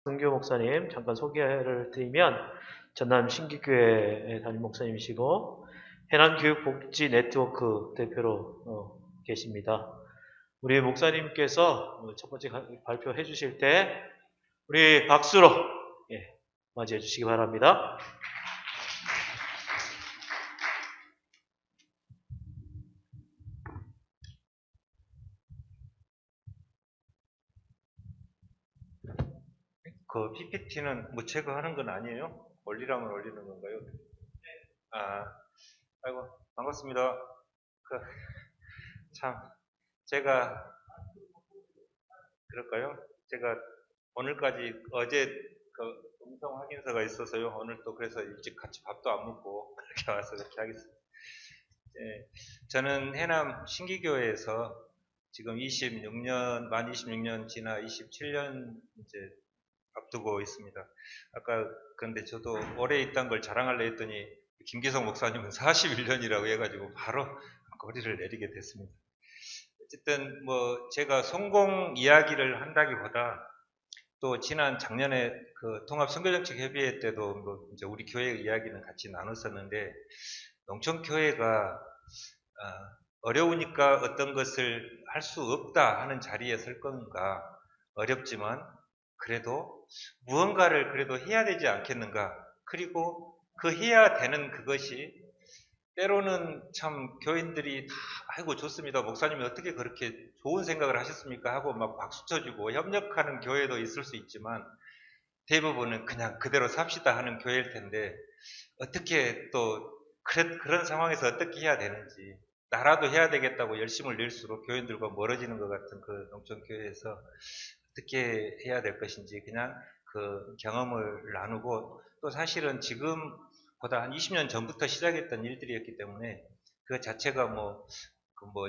성교 목사님 잠깐 소개를 드리면 전남 신기교회 담임 목사님이시고 해남교육복지 네트워크 대표로 계십니다. 우리 목사님께서 첫 번째 발표해 주실 때 우리 박수로 맞이해 주시기 바랍니다. 그 PPT는 뭐 제거하는 건 아니에요? 올리라면 올리는 건가요? 아, 아이고 반갑습니다. 참 제가 그럴까요? 제가 오늘까지 어제 그 음성 확인서가 있어서요. 오늘 또 그래서 일찍 같이 밥도 안 먹고 그렇게 와서 그렇게 하겠습니다. 예, 저는 해남 신기교회에서 지금 26년 만 26년 지나 27년 이제 앞두고 있습니다. 아까 그런데 저도 오래 있던 걸 자랑하려 했더니 김기성 목사님은 41년이라고 해가지고 바로 거리를 내리게 됐습니다. 어쨌든 뭐 제가 성공 이야기를 한다기보다 또 지난 작년에 그 통합선교정책협의회 때도 뭐 이제 우리 교회 이야기는 같이 나눴었는데 농촌교회가 어려우니까 어떤 것을 할 수 없다 하는 자리에 설 건가 어렵지만 그래도 무언가를 그래도 해야 되지 않겠는가 그리고 그 해야 되는 그것이 때로는 참 교인들이 다 아이고 좋습니다 목사님이 어떻게 그렇게 좋은 생각을 하셨습니까 하고 막 박수 쳐주고 협력하는 교회도 있을 수 있지만 대부분은 그냥 그대로 삽시다 하는 교회일 텐데 어떻게 또 그런 상황에서 어떻게 해야 되는지 나라도 해야 되겠다고 열심을 낼수록 교인들과 멀어지는 것 같은 그 농촌교회에서 어떻게 해야 될 것인지 그냥 그 경험을 나누고 또 사실은 지금보다 한 20년 전부터 시작했던 일들이었기 때문에 그 자체가 뭐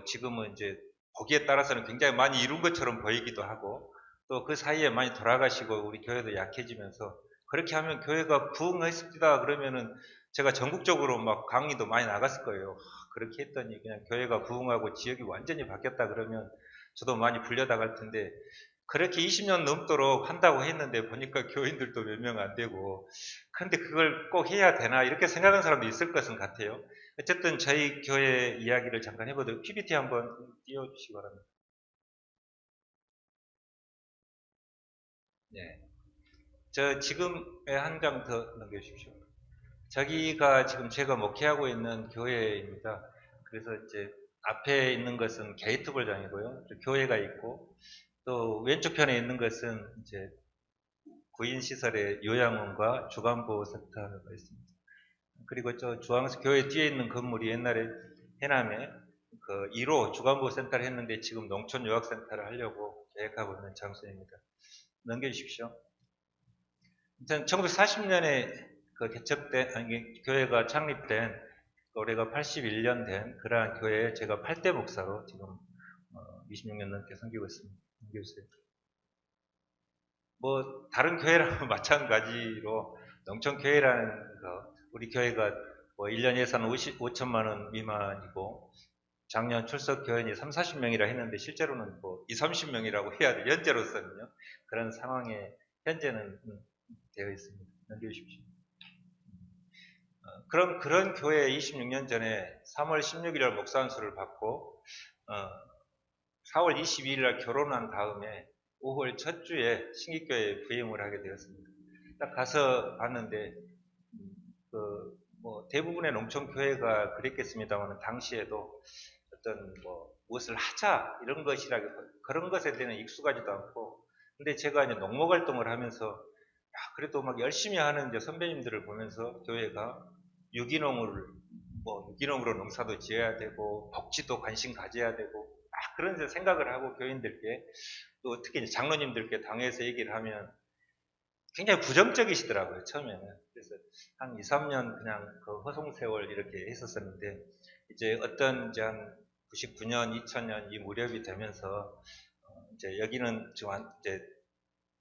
지금은 이제 보기에 따라서는 굉장히 많이 이룬 것처럼 보이기도 하고 또 그 사이에 많이 돌아가시고 우리 교회도 약해지면서 그렇게 하면 교회가 부흥했습니다 그러면은 제가 전국적으로 막 강의도 많이 나갔을 거예요. 그렇게 했더니 그냥 교회가 부흥하고 지역이 완전히 바뀌었다 그러면 저도 많이 불려나갈 텐데 그렇게 20년 넘도록 한다고 했는데 보니까 교인들도 몇 명 안 되고 그런데 그걸 꼭 해야 되나 이렇게 생각하는 사람도 있을 것은 같아요. 어쨌든 저희 교회 이야기를 잠깐 해보도록 PPT 한번 띄워주시기 바랍니다. 네. 저 지금의 한 장 더 넘겨주십시오. 저기가 지금 제가 목회하고 있는 교회입니다. 그래서 이제 앞에 있는 것은 게이트볼장이고요. 교회가 있고 또 왼쪽 편에 있는 것은 이제 구인시설의 요양원과 주간보호센터가 있습니다. 그리고 저 주황색 교회 뒤에 있는 건물이 옛날에 해남에 그 1호 주간보호센터를 했는데 지금 농촌요학센터를 하려고 계획하고 있는 장소입니다. 넘겨주십시오. 1940년에 그 개척된, 아니, 교회가 창립된, 올해가 81년 된 그러한 교회에 제가 8대 목사로 지금 26년 넘게 섬기고 있습니다. 섬기고 뭐, 다른 교회랑 마찬가지로 농촌교회라는 거, 우리 교회가 뭐 1년 예산 5천만 원 미만이고, 작년 출석 교인이 3, 40명이라 했는데 실제로는 뭐 2, 30명이라고 해야 돼. 현재로서는요. 그런 상황에 현재는 되어 있습니다. 넘겨주십시오. 그럼 그런 교회 26년 전에 3월 16일 목사 안수를 받고 4월 22일 날 결혼한 다음에 5월 첫 주에 신기교회에 부임을 하게 되었습니다. 딱 가서 봤는데 뭐 대부분의 농촌 교회가 그랬겠습니다만 당시에도 어떤 뭐 무엇을 하자 이런 것이라 그런 것에 대해 익숙하지도 않고 근데 제가 이제 농목 활동을 하면서 그래도 막 열심히 하는 이제 선배님들을 보면서 교회가 유기농을 유기농으로 농사도 지어야 되고 복지도 관심 가져야 되고 그런 생각을 하고 교인들께 또 특히 장로님들께 당회에서 얘기를 하면 굉장히 부정적이시더라고요 처음에는. 그래서 한 2, 3년 그냥 그 허송세월 이렇게 했었었는데 이제 어떤 이제 한 99년, 2000년 이 무렵이 되면서 이제 여기는 지금 이제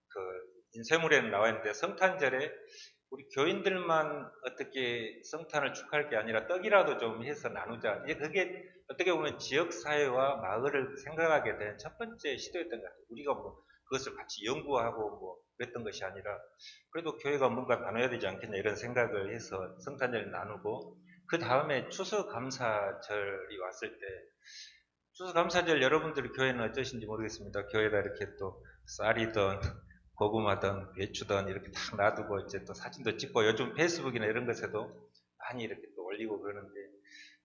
그 인쇄물에는 나와 있는데 성탄절에 우리 교인들만 어떻게 성탄을 축하할 게 아니라 떡이라도 좀 해서 나누자. 이제 그게 어떻게 보면 지역사회와 마을을 생각하게 된 첫 번째 시도였던 것 같아요. 우리가 뭐 그것을 같이 연구하고 뭐 그랬던 것이 아니라 그래도 교회가 뭔가 나눠야 되지 않겠냐 이런 생각을 해서 성탄절을 나누고 그 다음에 추수감사절이 왔을 때 추수감사절 여러분들 교회는 어떠신지 모르겠습니다. 교회가 이렇게 또 쌀이든 고구마든 배추든 이렇게 딱 놔두고 이제 또 사진도 찍고 요즘 페이스북이나 이런 것에도 많이 이렇게 또 올리고 그러는데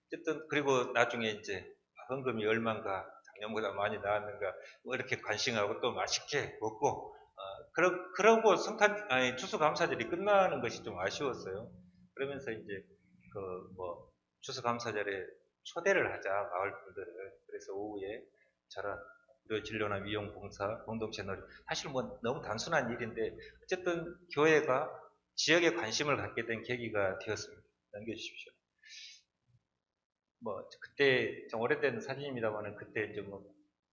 어쨌든 그리고 나중에 이제 헌금이 얼마인가 작년보다 많이 나왔는가 뭐 이렇게 관심하고 또 맛있게 먹고 그러고 추수감사절이 끝나는 것이 좀 아쉬웠어요. 그러면서 이제 그 뭐 추수감사절에 초대를 하자 마을 분들을 그래서 오후에 저런 무료 진료나 미용 봉사 공동체 놀이 사실 뭐 너무 단순한 일인데 어쨌든 교회가 지역에 관심을 갖게 된 계기가 되었습니다. 넘겨주십시오. 뭐 그때 좀 오래된 사진입니다만은 그때 이제 뭐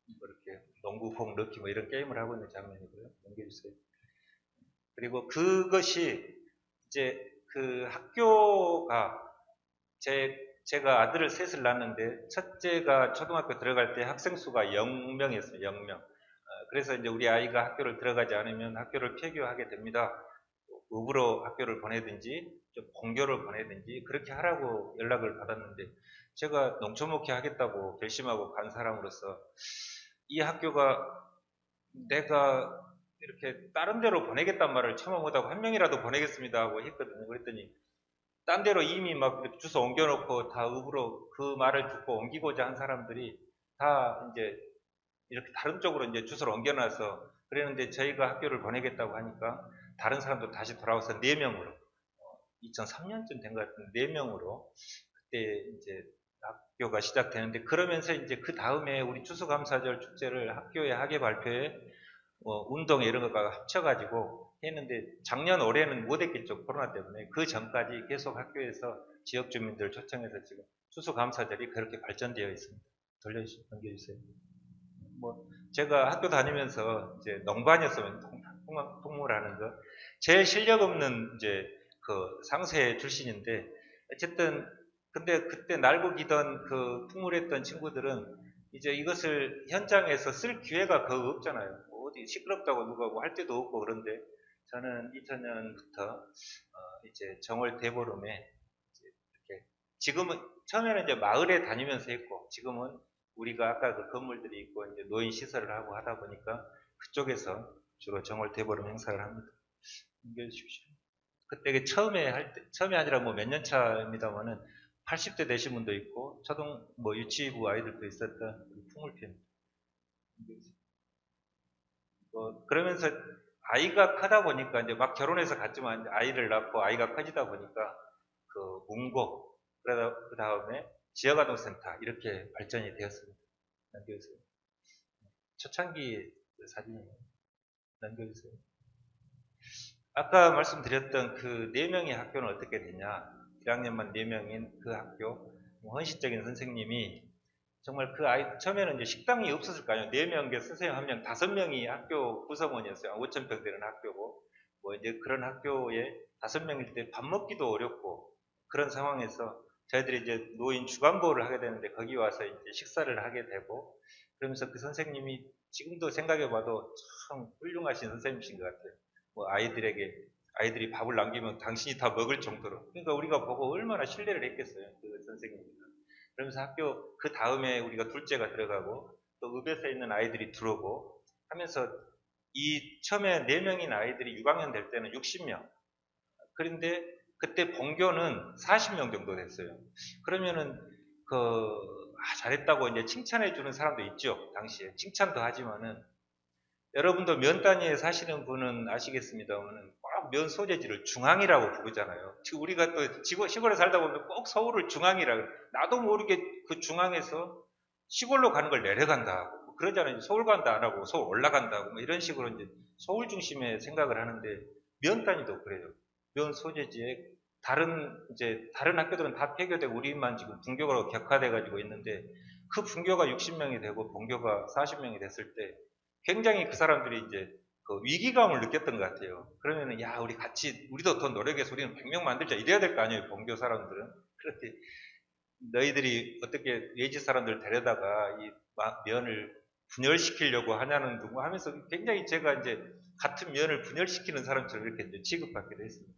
이렇게 농구공 넣기 뭐 이런 게임을 하고 있는 장면이고요. 넘겨주세요. 그리고 그것이 이제 그 학교가 제가 아들을 셋을 낳았는데 첫째가 초등학교 들어갈 때 학생 수가 0명이었어요. 0명. 그래서 이제 우리 아이가 학교를 들어가지 않으면 학교를 폐교하게 됩니다. 읍으로 학교를 보내든지 좀 본교를 보내든지 그렇게 하라고 연락을 받았는데 제가 농촌 목회 하겠다고 결심하고 간 사람으로서 이 학교가 내가 이렇게 다른 데로 보내겠단 말을 처음 못하고 한 명이라도 보내겠습니다 하고 했거든요. 그랬더니 딴 데로 이미 막 이렇게 주소 옮겨놓고 다 읍으로 그 말을 듣고 옮기고자 한 사람들이 다 이제 이렇게 다른 쪽으로 이제 주소를 옮겨놔서 그랬는데 저희가 학교를 보내겠다고 하니까 다른 사람도 다시 돌아와서 4명으로 2003년쯤 된 것 같은데 4명으로 그때 이제 학교가 시작되는데 그러면서 이제 그 다음에 우리 추수감사절 축제를 학교의 학예 발표회 운동회 이런 것과 합쳐가지고 했는데 작년 올해는 못했겠죠 코로나 때문에 그 전까지 계속 학교에서 지역 주민들 초청해서 지금 추수감사절이 그렇게 발전되어 있습니다. 넘겨주세요. 뭐 제가 학교 다니면서 이제 농반이었으면 통물하는 거 제일 실력 없는 이제 그 상세 출신인데 어쨌든 근데 그때 날고 기던 그 풍물했던 친구들은 이제 이것을 현장에서 쓸 기회가 거의 없잖아요. 뭐 어디 시끄럽다고 누가 뭐 할 데도 없고 그런데 저는 2000년부터 이제 정월 대보름에 이렇게 지금은 처음에는 이제 마을에 다니면서 했고 지금은 우리가 아까 그 건물들이 있고 이제 노인 시설을 하고 하다 보니까 그쪽에서 주로 정월 대보름 행사를 합니다. 넘겨주십시오. 그때 처음에 할 때, 처음이 아니라 뭐 몇 년 차입니다만은 80대 되신 분도 있고 초등 뭐 유치부 아이들도 있었던 풍물편. 그러면서 아이가 크다 보니까 이제 막 결혼해서 갔지만 아이를 낳고 아이가 커지다 보니까 그 문고 그러다 그 다음에 지역아동센터 이렇게 발전이 되었습니다. 넘겨주세요. 초창기 사진이에요. 넘겨주세요. 아까 말씀드렸던 그 4명의 학교는 어떻게 되냐. 1학년만 4명인 그 학교, 헌신적인 선생님이 정말 그 아이, 처음에는 이제 식당이 없었을 거 아니에요. 4명, 선생님 1명, 5명이 학교 구성원이었어요. 5,000평 되는 학교고, 뭐 이제 그런 학교에 5명일 때 밥 먹기도 어렵고, 그런 상황에서 저희들이 이제 노인 주간보호를 하게 되는데 거기 와서 이제 식사를 하게 되고, 그러면서 그 선생님이 지금도 생각해봐도 참 훌륭하신 선생님이신 것 같아요. 뭐 아이들이 밥을 남기면 당신이 다 먹을 정도로. 그러니까 우리가 보고 얼마나 신뢰를 했겠어요. 그 선생님이. 그러면서 학교 그 다음에 우리가 둘째가 들어가고 또 읍에서 있는 아이들이 들어오고 하면서 이 처음에 4명인 아이들이 6학년 될 때는 60명. 그런데 그때 본교는 40명 정도 됐어요. 그러면은 잘했다고 이제 칭찬해 주는 사람도 있죠. 당시에 칭찬도 하지만은 여러분도 면 단위에 사시는 분은 아시겠습니다만은 꼭 면 소재지를 중앙이라고 부르잖아요. 지금 우리가 또 시골에 살다 보면 꼭 서울을 중앙이라고 나도 모르게 그 중앙에서 시골로 가는 걸 내려간다 하고 뭐 그러잖아요. 서울 간다 안 하고 서울 올라간다 하고 뭐 이런 식으로 이제 서울 중심의 생각을 하는데 면 단위도 그래요. 면 소재지에 다른 학교들은 다 폐교되고 우리만 지금 분교로 격화돼 가지고 있는데 그 분교가 60명이 되고 본교가 40명이 됐을 때 굉장히 그 사람들이 이제 그 위기감을 느꼈던 것 같아요. 그러면은, 야, 우리도 더 노력해서 우리는 100명 만들자. 이래야 될 거 아니에요, 본교 사람들은. 그런데 너희들이 어떻게 외지 사람들 데려다가 이 면을 분열시키려고 하냐는 둥 하면서 굉장히 제가 이제 같은 면을 분열시키는 사람처럼 이렇게 이제 취급받기도 했습니다.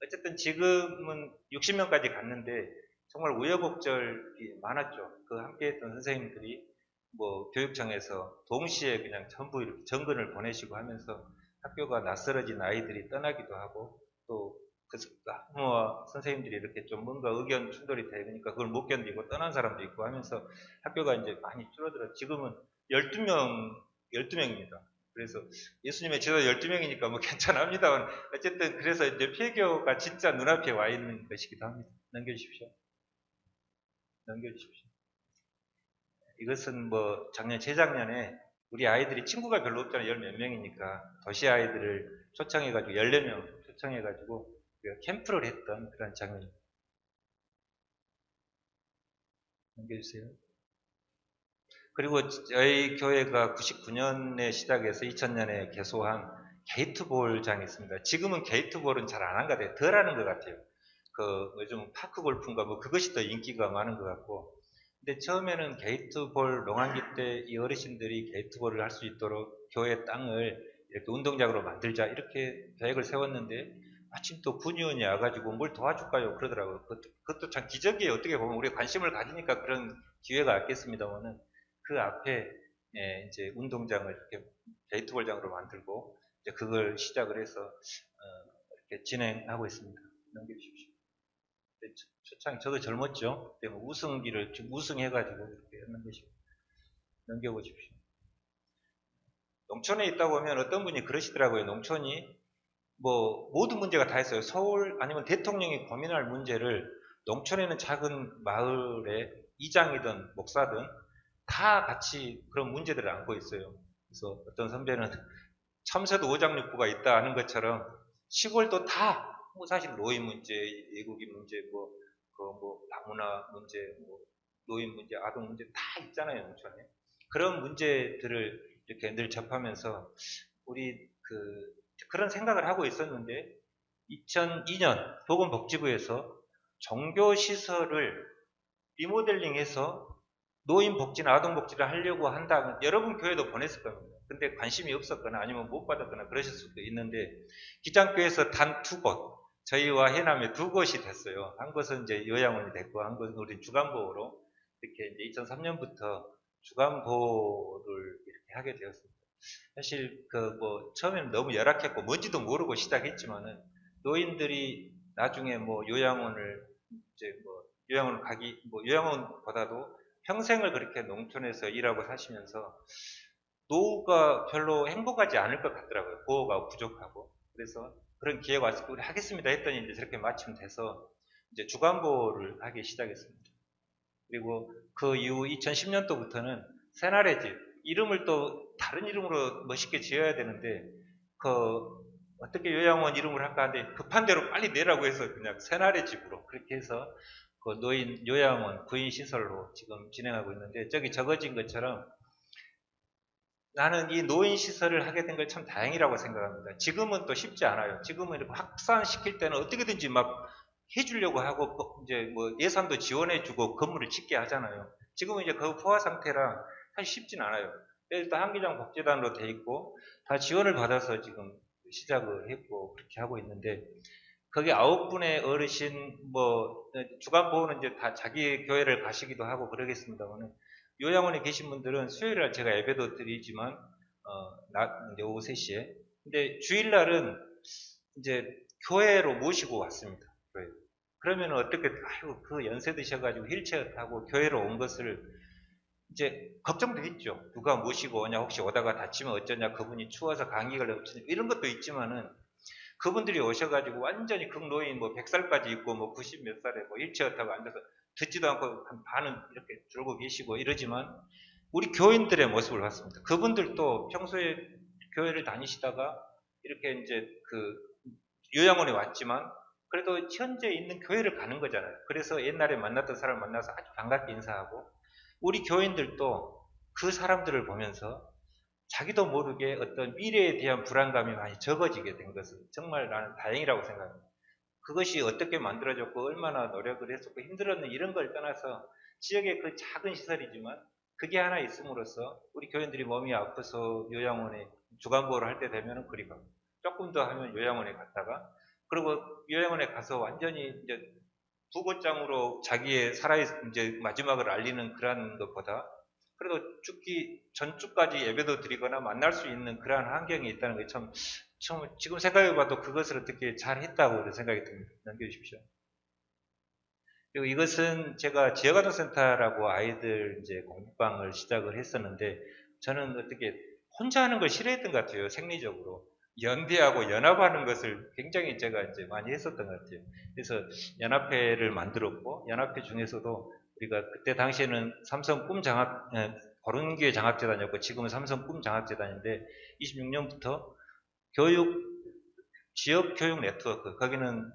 어쨌든 지금은 60명까지 갔는데 정말 우여곡절이 많았죠. 그 함께했던 선생님들이 뭐 교육청에서 동시에 그냥 전부 이렇게 정근을 보내시고 하면서 학교가 낯설어진 아이들이 떠나기도 하고 또 그 학부모와 선생님들이 이렇게 좀 뭔가 의견 충돌이 되니까 그걸 못 견디고 떠난 사람도 있고 하면서 학교가 이제 많이 줄어들어 지금은 12명입니다. 그래서 예수님의 제자 12명이니까 뭐 괜찮합니다만 어쨌든 그래서 이제 폐교가 진짜 눈앞에 와 있는 것이기도 합니다. 넘겨주십시오. 넘겨주십시오. 이것은 뭐 작년, 재작년에 우리 아이들이 친구가 별로 없잖아요. 열 몇 명이니까. 도시 아이들을 초청해가지고, 14명 초청해가지고, 우리가 캠프를 했던 그런 장면입니다. 넘겨주세요. 그리고 저희 교회가 99년에 시작해서 2000년에 개소한 게이트볼장이 있습니다. 지금은 게이트볼은 잘 안 한 것 같아요. 덜 하는 것 같아요. 그 요즘 파크 골프인가 뭐 그것이 더 인기가 많은 것 같고. 근데 처음에는 게이트볼 농한기 때 이 어르신들이 게이트볼을 할 수 있도록 교회 땅을 이렇게 운동장으로 만들자 이렇게 계획을 세웠는데 마침 또 군의원이 와가지고 뭘 도와줄까요? 그러더라고요. 그것도 참 기적이에요. 어떻게 보면 우리가 관심을 가지니까 그런 기회가 왔겠습니다만은 그 앞에 이제 운동장을 이렇게 게이트볼장으로 만들고 이제 그걸 시작을 해서 이렇게 진행하고 있습니다. 넘겨주십시오. 초창 저도 젊었죠. 그때 우승기를 우승해가지고 이렇게 했는 것이고 넘겨보십시오. 농촌에 있다 보면 어떤 분이 그러시더라고요. 농촌이 뭐 모든 문제가 다 있어요. 서울 아니면 대통령이 고민할 문제를 농촌에는 작은 마을에 이장이든 목사든 다 같이 그런 문제들을 안고 있어요. 그래서 어떤 선배는 참새도 오장육부가 있다 하는 것처럼 시골도 다 뭐 사실 노인 문제, 외국인 문제, 뭐 다문화 문제, 뭐 노인 문제, 아동 문제 다 있잖아요, 농촌에. 그런 문제들을 이렇게 늘 접하면서 우리 그런 생각을 하고 있었는데 2002년 보건복지부에서 종교시설을 리모델링해서 노인복지나 아동복지를 하려고 한다면 여러분 교회도 보냈을 겁니다. 근데 관심이 없었거나 아니면 못 받았거나 그러실 수도 있는데 기장교회에서 단 2곳 저희와 해남에 2곳이 됐어요. 한 곳은 이제 요양원이 됐고 한 곳은 우리 주간보호로 이렇게 이제 2003년부터 주간보호를 이렇게 하게 되었습니다. 사실 뭐 처음에는 너무 열악했고 뭔지도 모르고 시작했지만은 노인들이 나중에 뭐 요양원을 이제 뭐 요양원 가기 뭐 요양원보다도 평생을 그렇게 농촌에서 일하고 사시면서 노후가 별로 행복하지 않을 것 같더라고요. 보호가 부족하고. 그래서 그런 기회가 왔을 때 우리 하겠습니다 했더니 이제 저렇게 마침 돼서 이제 주간보호를 하기 시작했습니다. 그리고 그 이후 2010년도부터는 새날의 집 이름을 또 다른 이름으로 멋있게 지어야 되는데 어떻게 요양원 이름을 할까 하는데 급한 대로 빨리 내라고 해서 그냥 새날의 집으로 그렇게 해서 그 노인 요양원 구인 시설로 지금 진행하고 있는데 저기 적어진 것처럼 나는 이 노인 시설을 하게 된 걸 참 다행이라고 생각합니다. 지금은 또 쉽지 않아요. 지금은 이렇게 확산시킬 때는 어떻게든지 막 해주려고 하고 이제 뭐 예산도 지원해주고 건물을 짓게 하잖아요. 지금은 이제 그 포화 상태라 사실 쉽진 않아요. 일단 한기장 복지단으로 돼 있고 다 지원을 받아서 지금 시작을 했고 그렇게 하고 있는데 거기 9분의 어르신 뭐 주간 보호는 이제 다 자기 교회를 가시기도 하고 그러겠습니다만 요양원에 계신 분들은 수요일날 제가 예배도 드리지만 이제 오후 3시에 근데 주일날은 이제 교회로 모시고 왔습니다. 그러면 어떻게 아유 그 연세 드셔가지고 휠체어 타고 교회로 온 것을 이제 걱정도 있죠. 누가 모시고 오냐 혹시 오다가 다치면 어쩌냐 그분이 추워서 감기가 걸리면 이런 것도 있지만은 그분들이 오셔가지고 완전히 극노인 뭐 100살까지 있고 뭐 90 몇 살에 뭐 휠체어 타고 앉아서 듣지도 않고 한 반은 이렇게 줄고 계시고 이러지만 우리 교인들의 모습을 봤습니다. 그분들도 평소에 교회를 다니시다가 이렇게 이제 요양원에 왔지만 그래도 현재 있는 교회를 가는 거잖아요. 그래서 옛날에 만났던 사람을 만나서 아주 반갑게 인사하고 우리 교인들도 그 사람들을 보면서 자기도 모르게 어떤 미래에 대한 불안감이 많이 적어지게 된 것은 정말 나는 다행이라고 생각합니다. 그것이 어떻게 만들어졌고 얼마나 노력을 했었고 힘들었는 이런 걸 떠나서 지역의 그 작은 시설이지만 그게 하나 있음으로써 우리 교인들이 몸이 아파서 요양원에 주간보호를 할 때 되면은 그리 가고 조금 더 하면 요양원에 갔다가 그리고 요양원에 가서 완전히 이제 부고장으로 자기의 이제 마지막을 알리는 그러한 것보다 그래도 죽기 전주까지 예배도 드리거나 만날 수 있는 그러한 환경이 있다는 게 참 지금 생각해봐도 그것을 어떻게 잘 했다고 생각이 듭니다. 남겨주십시오. 그리고 이것은 제가 지역아동센터라고 아이들 이제 공부방을 시작을 했었는데 저는 어떻게 혼자 하는 걸 싫어했던 것 같아요. 생리적으로. 연대하고 연합하는 것을 굉장히 제가 이제 많이 했었던 것 같아요. 그래서 연합회를 만들었고 연합회 중에서도 우리가 그때 당시에는 삼성 꿈 장학 보른교회 장학재단이었고 지금은 삼성 꿈 장학재단인데 26년부터 지역 교육 네트워크 거기는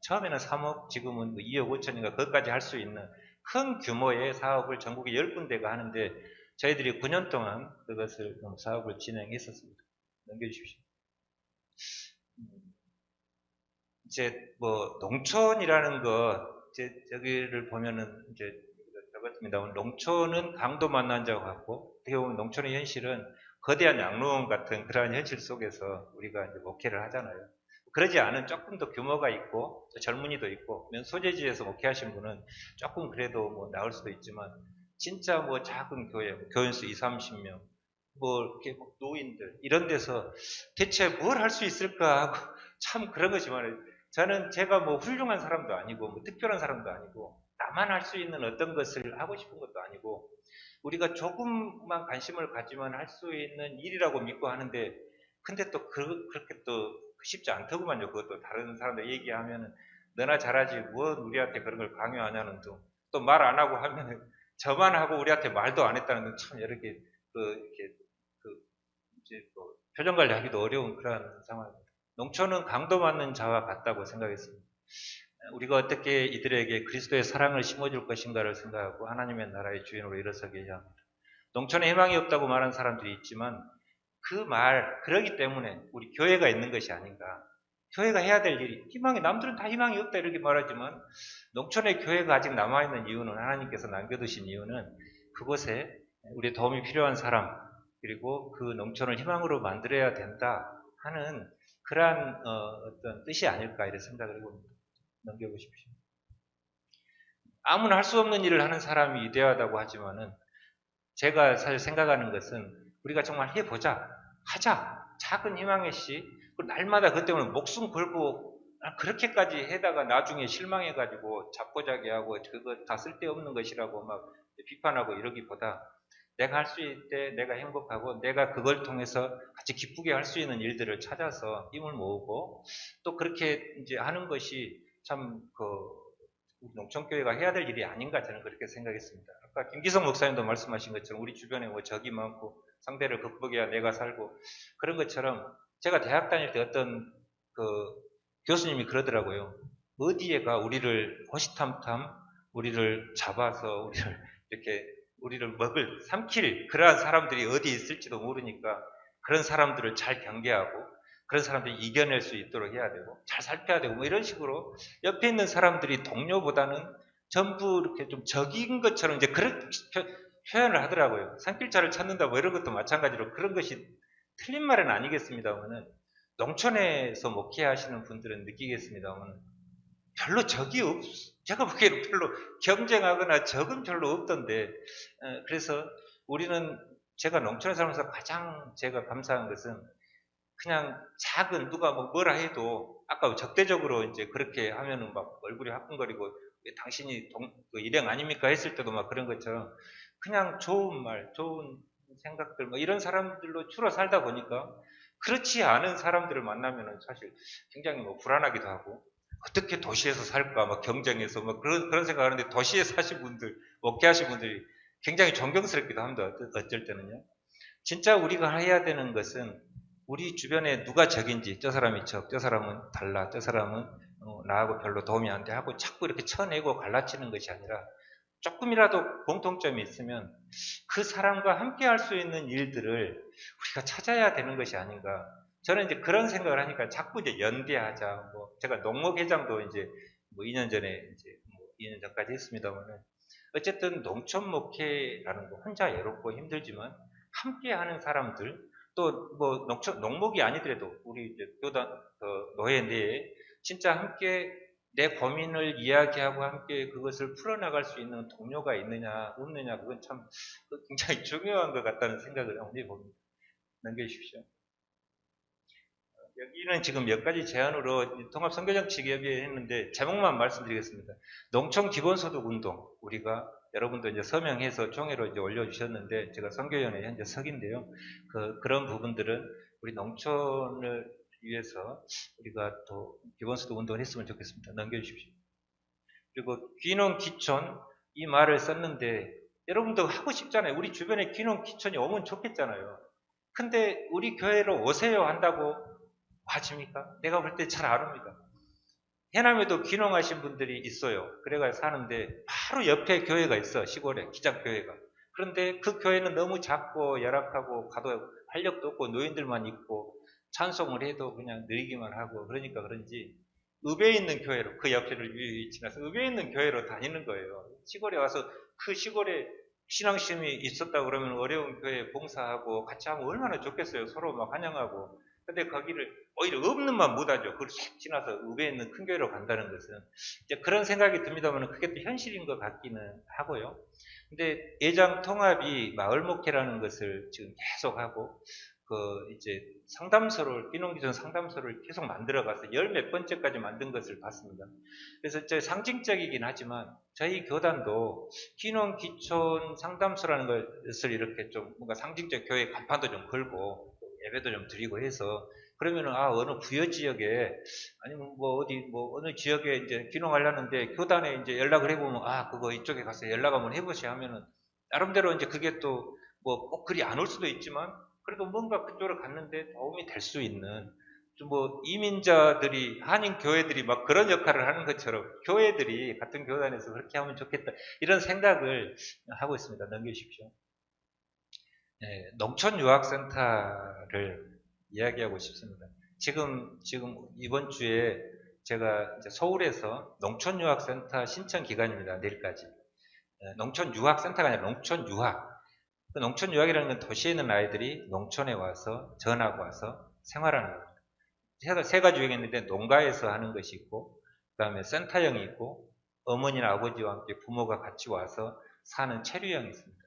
처음에는 3억 지금은 2억 5천인가 그것까지 할 수 있는 큰 규모의 사업을 전국에 10군데가 하는데 저희들이 9년 동안 그것을 사업을 진행했었습니다. 넘겨주십시오. 이제 뭐 농촌이라는 거 이제 저기를 보면은 이제 적었습니다. 농촌은 강도 만난 자와 같고 어떻게 보면 농촌의 현실은 거대한 양로원 같은 그러한 현실 속에서 우리가 이제 목회를 하잖아요. 그러지 않은 조금 더 규모가 있고 젊은이도 있고 소재지에서 목회하신 분은 조금 그래도 뭐 나을 수도 있지만 진짜 뭐 작은 교회 교인수 2, 30명 뭐 이렇게 노인들 이런 데서 대체 뭘 할 수 있을까 하고 참 그런 거지만 저는 제가 뭐 훌륭한 사람도 아니고 뭐 특별한 사람도 아니고 나만 할 수 있는 어떤 것을 하고 싶은 것도 아니고 우리가 조금만 관심을 가지면 할 수 있는 일이라고 믿고 하는데 근데 또 그렇게 또 쉽지 않더구만요. 그것도 다른 사람들 얘기하면 너나 잘하지 뭐 우리한테 그런 걸 강요하냐는 또 말 안 하고 하면 저만 하고 우리한테 말도 안 했다는 건 참 이렇게 이렇게 이제 표정 관리하기도 어려운 그런 상황입니다. 농촌은 강도 맞는 자와 같다고 생각했습니다. 우리가 어떻게 이들에게 그리스도의 사랑을 심어줄 것인가를 생각하고 하나님의 나라의 주인으로 일어서게 해야 합니다. 농촌에 희망이 없다고 말하는 사람들이 있지만 그러기 때문에 우리 교회가 있는 것이 아닌가. 교회가 해야 될 일이 남들은 다 희망이 없다 이렇게 말하지만 농촌에 교회가 아직 남아있는 이유는 하나님께서 남겨두신 이유는 그곳에 우리 도움이 필요한 사람 그리고 그 농촌을 희망으로 만들어야 된다 하는 그러한 어떤 뜻이 아닐까 이런 생각을 해봅니다. 넘겨보십시오. 아무나 할 수 없는 일을 하는 사람이 위대하다고 하지만은 제가 사실 생각하는 것은 우리가 정말 해보자, 하자, 작은 희망의 씨, 날마다 그것 때문에 목숨 걸고 그렇게까지 해다가 나중에 실망해가지고 잡고자기하고 그거 다 쓸데없는 것이라고 막 비판하고 이러기보다 내가 할 수 있을 때 내가 행복하고 내가 그걸 통해서 같이 기쁘게 할 수 있는 일들을 찾아서 힘을 모으고 또 그렇게 이제 하는 것이 참 농촌교회가 해야 될 일이 아닌가 저는 그렇게 생각했습니다. 아까 김기성 목사님도 말씀하신 것처럼 우리 주변에 뭐 적이 많고 상대를 극복해야 내가 살고 그런 것처럼 제가 대학 다닐 때 어떤 교수님이 그러더라고요. 어디에가 우리를 호시탐탐 우리를 잡아서 우리를 삼킬 그러한 사람들이 어디 있을지도 모르니까 그런 사람들을 잘 경계하고 그런 사람들이 이겨낼 수 있도록 해야 되고 잘 살펴야 되고 뭐 이런 식으로 옆에 있는 사람들이 동료보다는 전부 이렇게 좀 적인 것처럼 이제 그런 표현을 하더라고요. 산길자를 찾는다 뭐 이런 것도 마찬가지로 그런 것이 틀린 말은 아니겠습니다만은 농촌에서 목회하시는 분들은 느끼겠습니다만은 별로 제가 보기에는 별로 경쟁하거나 적은 별로 없던데 그래서 우리는 제가 농촌에 살면서 가장 제가 감사한 것은 그냥 작은 누가 뭐라 해도 아까 적대적으로 이제 그렇게 하면은 막 얼굴이 화끈거리고 왜 당신이 일행 아닙니까 했을 때도 막 그런 것처럼 그냥 좋은 말, 좋은 생각들 뭐 이런 사람들로 주로 살다 보니까 그렇지 않은 사람들을 만나면은 사실 굉장히 뭐 불안하기도 하고 어떻게 도시에서 살까 막 경쟁해서 막 그런 생각하는데 도시에 사신 분들, 목회하신 분들이 굉장히 존경스럽기도 합니다. 어쩔 때는요. 진짜 우리가 해야 되는 것은 우리 주변에 누가 적인지 저 사람이 저 사람은 달라 저 사람은 나하고 별로 도움이 안 돼 하고 자꾸 이렇게 쳐내고 갈라치는 것이 아니라 조금이라도 공통점이 있으면 그 사람과 함께 할 수 있는 일들을 우리가 찾아야 되는 것이 아닌가. 저는 이제 그런 생각을 하니까 자꾸 이제 연대하자. 뭐 제가 농목회장도 이제 뭐 2년 전에 이제 뭐 2년 전까지 했습니다만은 어쨌든 농촌 목회라는 거 혼자 외롭고 힘들지만 함께 하는 사람들, 또 뭐 농목이 아니더라도 우리 이제 교단, 노예 내에 진짜 함께 내 고민을 이야기하고 함께 그것을 풀어나갈 수 있는 동료가 있느냐, 없느냐, 그건 참 굉장히 중요한 것 같다는 생각을 한번 해봅니다. 넘겨주십시오. 여기는 지금 몇 가지 제안으로 통합선교정치협의회 했는데 제목만 말씀드리겠습니다. 농촌 기본소득 운동, 우리가 여러분도 이제 서명해서 종회로 이제 올려주셨는데 제가 선교위원회 현재 석인데요. 그런 부분들은 우리 농촌을 위해서 우리가 또 기본소득 운동을 했으면 좋겠습니다. 넘겨주십시오. 그리고 귀농 귀촌 이 말을 썼는데 여러분도 하고 싶잖아요. 우리 주변에 귀농 귀촌이 오면 좋겠잖아요. 근데 우리 교회로 오세요 한다고 와집니까? 내가 볼 때 잘 안 옵니다. 해남에도 귀농하신 분들이 있어요. 그래가지고 사는데 바로 옆에 교회가 있어. 시골에 기장교회가. 그런데 그 교회는 너무 작고 열악하고 가도 활력도 없고 노인들만 있고 찬송을 해도 그냥 느리기만 하고 그러니까 그런지 읍에 있는 교회로 그 옆에를 유유히 지나서 읍에 있는 교회로 다니는 거예요. 시골에 와서 그 시골에 신앙심이 있었다 그러면 어려운 교회에 봉사하고 같이 하면 얼마나 좋겠어요. 서로 막 환영하고. 근데 거기를 오히려 없는만 못하죠. 그걸 싹 지나서 읍에 있는 큰 교회로 간다는 것은 이제 그런 생각이 듭니다만 그게 또 현실인 것 같기는 하고요. 근데 예장 통합이 마을 목회라는 것을 지금 계속 하고 이제 상담소를 귀농귀촌 상담소를 계속 만들어가서 열 몇 번째까지 만든 것을 봤습니다. 그래서 상징적이긴 하지만 저희 교단도 귀농귀촌 상담소라는 것을 이렇게 좀 뭔가 상징적 교회 간판도 좀 걸고 예배도 좀 드리고 해서 그러면은 어느 부여 지역에 아니면 뭐 어디 뭐 어느 지역에 이제 귀농하려는데 교단에 이제 연락을 해보면 그거 이쪽에 가서 연락 한번 해보시 하면은 나름대로 이제 그게 또 뭐 꼭 그리 안 올 수도 있지만 그래도 뭔가 그쪽으로 갔는데 도움이 될 수 있는 좀 뭐 이민자들이 한인 교회들이 막 그런 역할을 하는 것처럼 교회들이 같은 교단에서 그렇게 하면 좋겠다 이런 생각을 하고 있습니다. 넘겨주십시오. 네, 농촌유학센터를 이야기하고 싶습니다. 지금 이번 주에 제가 이제 서울에서 농촌유학센터 신청 기간입니다. 내일까지. 농촌유학센터가 아니라 농촌유학. 그 농촌유학이라는 건 도시에 있는 아이들이 농촌에 와서 전하고 와서 생활하는 겁니다. 세 가지 유형이 있는데 농가에서 하는 것이 있고 그 다음에 센터형이 있고 어머니나 아버지와 함께 부모가 같이 와서 사는 체류형이 있습니다.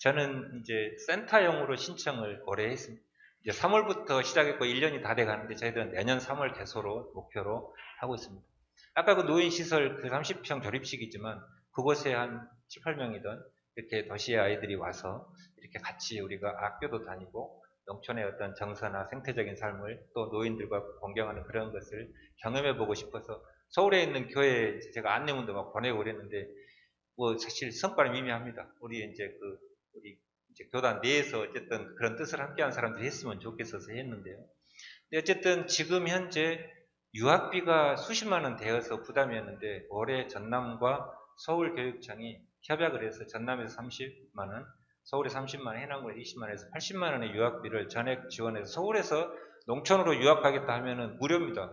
저는 이제 센터형으로 신청을 올해 했습니다. 이제 3월부터 시작했고 1년이 다 돼 가는데 저희들은 내년 3월 개소로 목표로 하고 있습니다. 아까 그 노인시설 그 30평 조립식이지만 그곳에 한 7, 8명이던 이렇게 도시의 아이들이 와서 이렇게 같이 우리가 학교도 다니고 농촌의 어떤 정서나 생태적인 삶을 또 노인들과 공경하는 그런 것을 경험해 보고 싶어서 서울에 있는 교회에 제가 안내문도 막 보내고 그랬는데 뭐 사실 성과는 미미합니다. 우리 이제 교단 내에서 어쨌든 그런 뜻을 함께한 사람들이 했으면 좋겠어서 했는데요. 근데 어쨌든 지금 현재 유학비가 수십만 원 되어서 부담이었는데 올해 전남과 서울교육청이 협약을 해서 전남에서 30만 원, 서울에 30만 원, 해남에 20만 원에서 80만 원의 유학비를 전액 지원해서 서울에서 농촌으로 유학하겠다 하면은 무료입니다.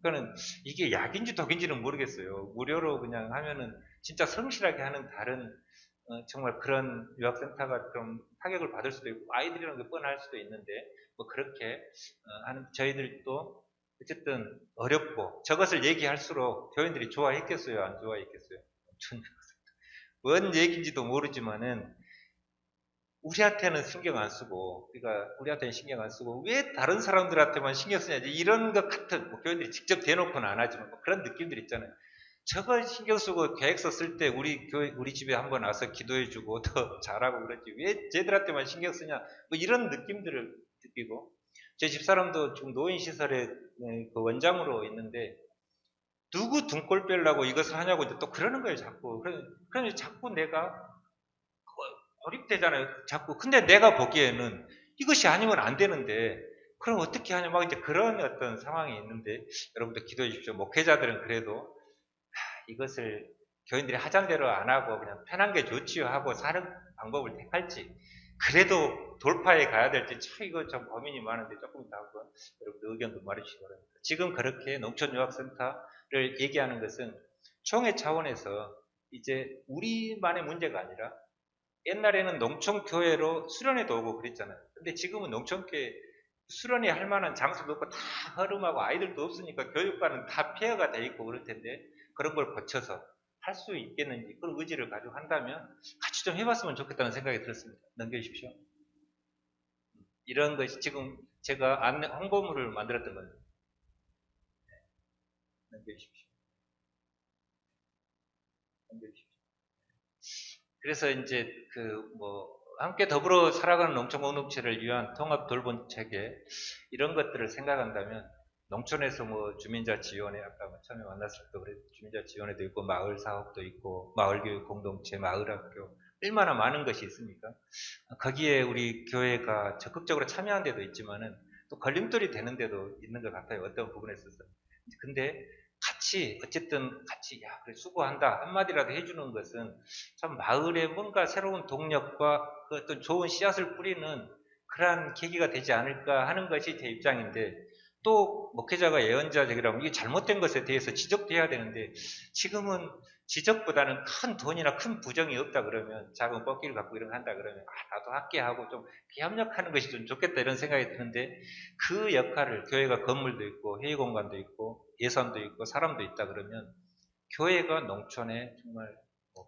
그러니까는 이게 약인지 독인지는 모르겠어요. 무료로 그냥 하면은 진짜 성실하게 하는 다른 정말 그런 유학센터가 좀 타격을 받을 수도 있고 아이들이라는 게 뻔할 수도 있는데 뭐 그렇게 하는 저희들도 어쨌든 어렵고 저것을 얘기할수록 교인들이 좋아했겠어요, 안 좋아했겠어요? 뭔 얘기인지도 모르지만은 우리한테는 신경 안 쓰고, 그러니까 우리한테는 신경 안 쓰고 왜 다른 사람들한테만 신경 쓰냐지 이런 것 같은 뭐 교인들이 직접 대놓고는 안 하지만 뭐 그런 느낌들 있잖아요. 저걸 신경 쓰고 계획서 쓸 때 우리 집에 한번 와서 기도해주고 더 잘하고 그러지 왜 쟤들한테만 신경 쓰냐 뭐 이런 느낌들을 느끼고 제 집사람도 지금 노인시설에 그 원장으로 있는데 누구 등골 빼려고 이것을 하냐고 이제 또 그러는 거예요 자꾸. 그래서 자꾸 내가 고립되잖아요 자꾸. 근데 내가 보기에는 이것이 아니면 안 되는데 그럼 어떻게 하냐 막 이제 그런 어떤 상황이 있는데 여러분들 기도해 주십시오. 목회자들은 그래도 이것을 교인들이 하자는 대로 안 하고 그냥 편한 게 좋지요 하고 사는 방법을 택할지 그래도 돌파해 가야 될지 참 이거 좀 고민이 많은데 조금 더 한번 여러분들 의견도 말해주시기 바랍니다. 지금 그렇게 농촌유학센터를 얘기하는 것은 총회 차원에서 이제 우리만의 문제가 아니라 옛날에는 농촌교회로 수련회도 오고 그랬잖아요. 근데 지금은 농촌교회 수련회 할 만한 장소도 없고 다 허름하고 아이들도 없으니까 교육과는 다 폐허가 돼 있고 그럴 텐데 그런 걸 거쳐서 할 수 있겠는지 그런 의지를 가지고 한다면 같이 좀 해봤으면 좋겠다는 생각이 들었습니다. 넘겨주십시오. 이런 것이 지금 제가 안내 홍보물을 만들었던 거예요. 넘겨주십시오. 넘겨주십시오. 그래서 이제 함께 더불어 살아가는 농촌 공동체를 위한 통합 돌봄 체계 이런 것들을 생각한다면 농촌에서 뭐 주민자 지원회 아까 처음에 만났을 때 그래 주민자 지원회도 있고 마을 사업도 있고 마을 교육 공동체 마을 학교 얼마나 많은 것이 있습니까? 거기에 우리 교회가 적극적으로 참여한 데도 있지만은 또 걸림돌이 되는 데도 있는 것 같아요. 어떤 부분에 있어서. 근데 같이 어쨌든 같이 야 그래 수고한다 한마디라도 해주는 것은 참 마을에 뭔가 새로운 동력과 그 어떤 좋은 씨앗을 뿌리는 그러한 계기가 되지 않을까 하는 것이 제 입장인데 또 목회자가 예언자적이라고 이게 잘못된 것에 대해서 지적돼야 되는데 지금은 지적보다는 큰 돈이나 큰 부정이 없다 그러면 작은 꺾기를 갖고 이런 거 한다 그러면 나도 함께 하고 좀 협력하는 것이 좀 좋겠다 이런 생각이 드는데 그 역할을 교회가 건물도 있고 회의 공간도 있고 예산도 있고 사람도 있다 그러면 교회가 농촌에 정말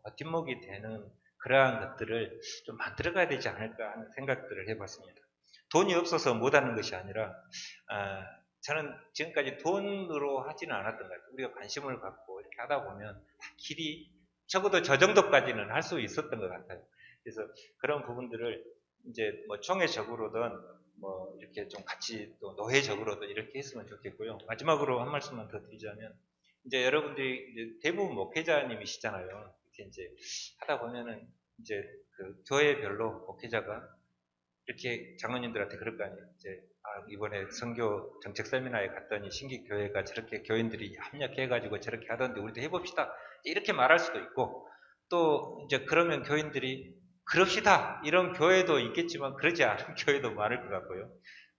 버팀목이 되는 그러한 것들을 좀 만들어가야 되지 않을까 하는 생각들을 해봤습니다. 돈이 없어서 못하는 것이 아니라 저는 지금까지 돈으로 하지는 않았던 것 같아요. 우리가 관심을 갖고 이렇게 하다 보면 길이 적어도 저 정도까지는 할 수 있었던 것 같아요. 그래서 그런 부분들을 이제 뭐 총회적으로든 뭐 이렇게 좀 같이 또 노회적으로든 이렇게 했으면 좋겠고요. 마지막으로 한 말씀만 더 드리자면 이제 여러분들이 이제 대부분 목회자님이시잖아요. 이렇게 이제 하다 보면은 이제 그 교회별로 목회자가 이렇게 장로님들한테 그럴 거 아니에요. 이제 이번에 선교 정책 세미나에 갔더니 신기 교회가 저렇게 교인들이 협력해가지고 저렇게 하던데 우리도 해봅시다. 이렇게 말할 수도 있고 또 이제 그러면 교인들이 그럽시다 이런 교회도 있겠지만 그러지 않은 교회도 많을 것 같고요.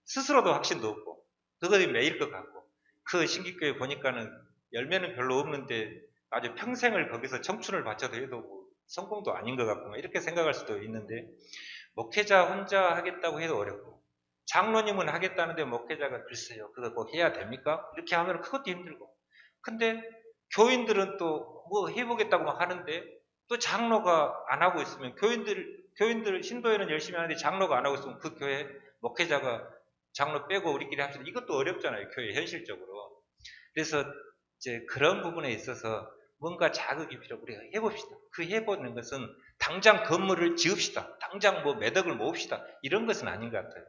스스로도 확신도 없고 그것이 매일 것 같고 그 신기교회 보니까는 열매는 별로 없는데 아주 평생을 거기서 청춘을 바쳐도 해도 뭐 성공도 아닌 것 같고 이렇게 생각할 수도 있는데 목회자 혼자 하겠다고 해도 어렵고 장로님은 하겠다는데 목회자가 글쎄요 그거 뭐 해야 됩니까? 이렇게 하면 그것도 힘들고 근데 교인들은 또 뭐 해보겠다고 막 하는데 또 장로가 안 하고 있으면 교인들 신도에는 열심히 하는데 장로가 안 하고 있으면 그 교회 목회자가 장로 빼고 우리끼리 합시다 이것도 어렵잖아요 교회 현실적으로 그래서 이제 그런 부분에 있어서 뭔가 자극이 필요하고 우리가 해봅시다. 그 해보는 것은 당장 건물을 지읍시다. 당장 뭐 매덕을 모읍시다. 이런 것은 아닌 것 같아요.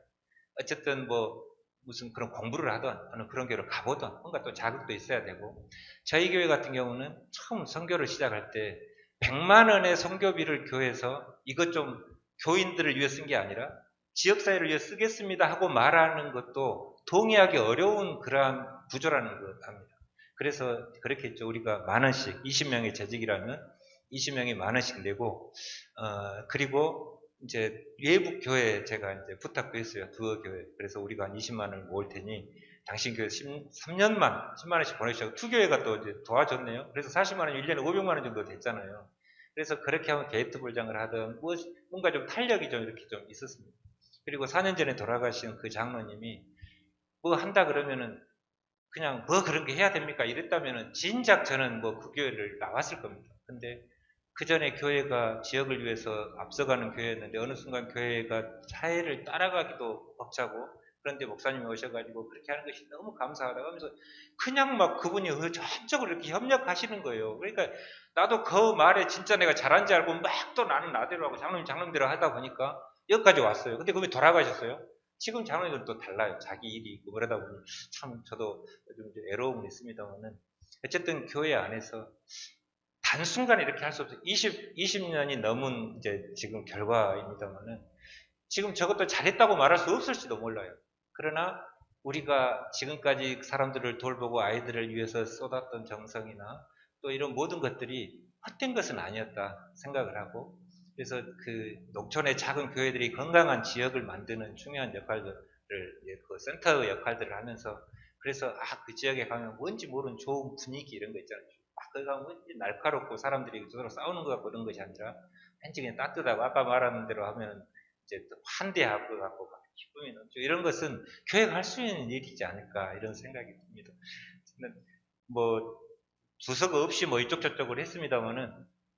어쨌든 뭐 무슨 그런 공부를 하든 어느 그런 교회를 가보든 뭔가 또 자극도 있어야 되고 저희 교회 같은 경우는 처음 선교를 시작할 때 100만 원의 선교비를 교회에서 이것 좀 교인들을 위해 쓴 게 아니라 지역사회를 위해 쓰겠습니다 하고 말하는 것도 동의하기 어려운 그러한 구조라는 것 합니다. 그래서 그렇게 했죠. 우리가 만 원씩 20명의 재직이라면 20명이 만 원씩 내고 그리고 이제 외부 교회에 제가 이제 부탁도 했어요. 두어 교회. 그래서 우리가 한 20만 원을 모을 테니 당신 교회 3년만 10만 원씩 보내주시고 투교회가 또 이제 도와줬네요. 그래서 40만 원 1년에 500만 원 정도 됐잖아요. 그래서 그렇게 하면 게이트 불장을 하든 뭔가 좀 탄력이 좀 이렇게 좀 있었습니다. 그리고 4년 전에 돌아가신 그 장로님이 뭐 한다 그러면은 그냥 뭐 그런 게 해야 됩니까? 이랬다면은 진작 저는 뭐 그 교회를 나왔을 겁니다. 근데 그 전에 교회가 지역을 위해서 앞서가는 교회였는데 어느 순간 교회가 사회를 따라가기도 벅차고 그런데 목사님이 오셔가지고 그렇게 하는 것이 너무 감사하다고 하면서 그냥 막 그분이 전적으로 이렇게 협력하시는 거예요. 그러니까 나도 그 말에 진짜 내가 잘한지 알고 막 또 나는 나대로 하고 장로님대로 하다 보니까 여기까지 왔어요. 근데 그분이 돌아가셨어요. 지금 장로님들은 또 달라요. 자기 일이 있고 그러다 보니 참 저도 요즘 애로움은 있습니다만은 어쨌든 교회 안에서 단순간에 이렇게 할 수 없어요. 20년이 넘은 이제 지금 결과입니다만은 지금 저것도 잘했다고 말할 수 없을지도 몰라요. 그러나 우리가 지금까지 사람들을 돌보고 아이들을 위해서 쏟았던 정성이나 또 이런 모든 것들이 헛된 것은 아니었다 생각을 하고 그래서 그 농촌의 작은 교회들이 건강한 지역을 만드는 중요한 역할들을 그 센터 역할들을 하면서 그래서 그 지역에 가면 뭔지 모르는 좋은 분위기 이런 거 있잖아요. 그가 뭐 날카롭고 사람들이 서로 싸우는 것 같고 그런 것이 아니라 왠지 그냥 따뜻하고 아까 말한 대로 하면 이제 또 환대하고 것 같고 기쁨이 넘치고 이런 것은 교회가 할 수 있는 일이지 않을까 이런 생각이 듭니다. 저는 뭐 주소가 없이 뭐 이쪽 저쪽을 했습니다만은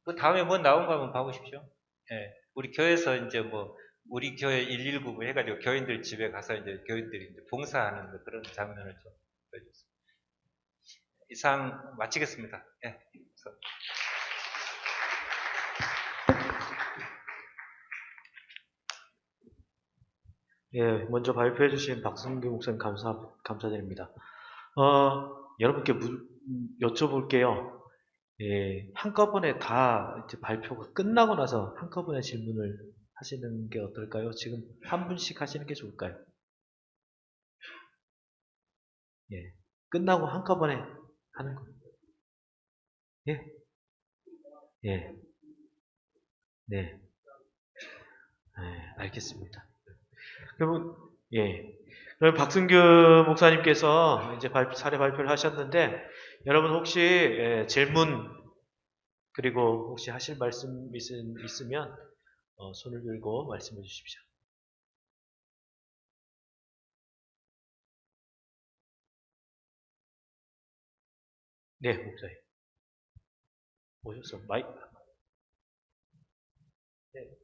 그 다음에 뭐 나온 거 한번 봐보십시오. 예, 우리 교회에서 이제 뭐 우리 교회 119 해가지고 교인들 집에 가서 이제 교인들이 이제 봉사하는 뭐 그런 장면을 좀 보여줬습니다. 이상 마치겠습니다. 예. 예, 먼저 발표해 주신 박승규 목사님 감사드립니다. 여러분께 여쭤볼게요. 예, 한꺼번에 다 이제 발표가 끝나고 나서 한꺼번에 질문을 하시는 게 어떨까요? 지금 한 분씩 하시는 게 좋을까요? 예, 끝나고 한꺼번에 하는 거. 예, 예, 네, 알겠습니다. 그러면 예, 그럼 박승규 목사님께서 이제 사례 발표를 하셨는데 여러분 혹시 질문 그리고 혹시 하실 말씀 있으면 손을 들고 말씀해 주십시오. 네, 목사님. 오셨어. 마이크. 네.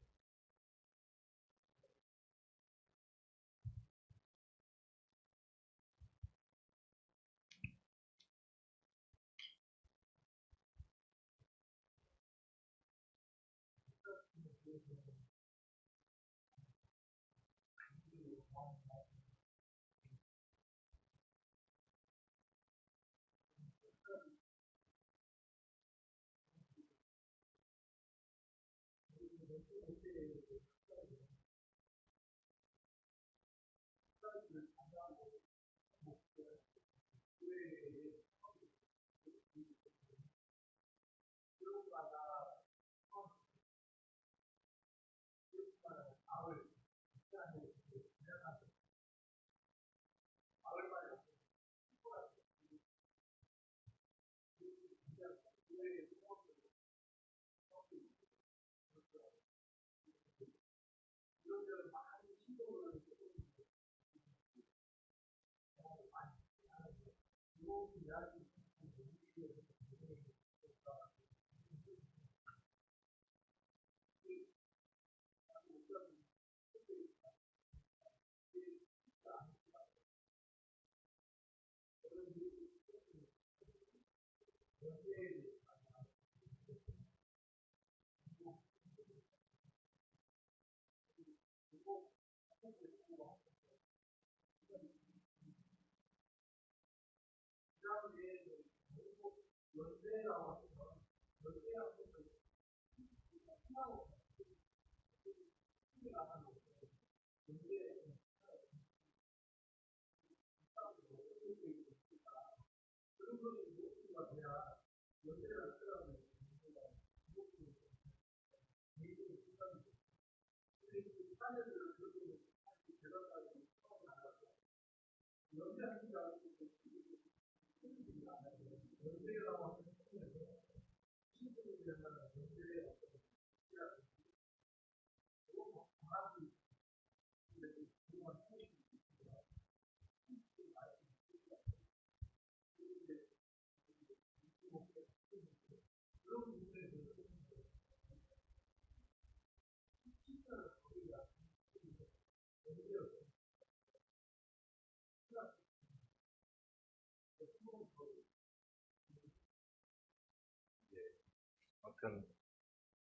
아무튼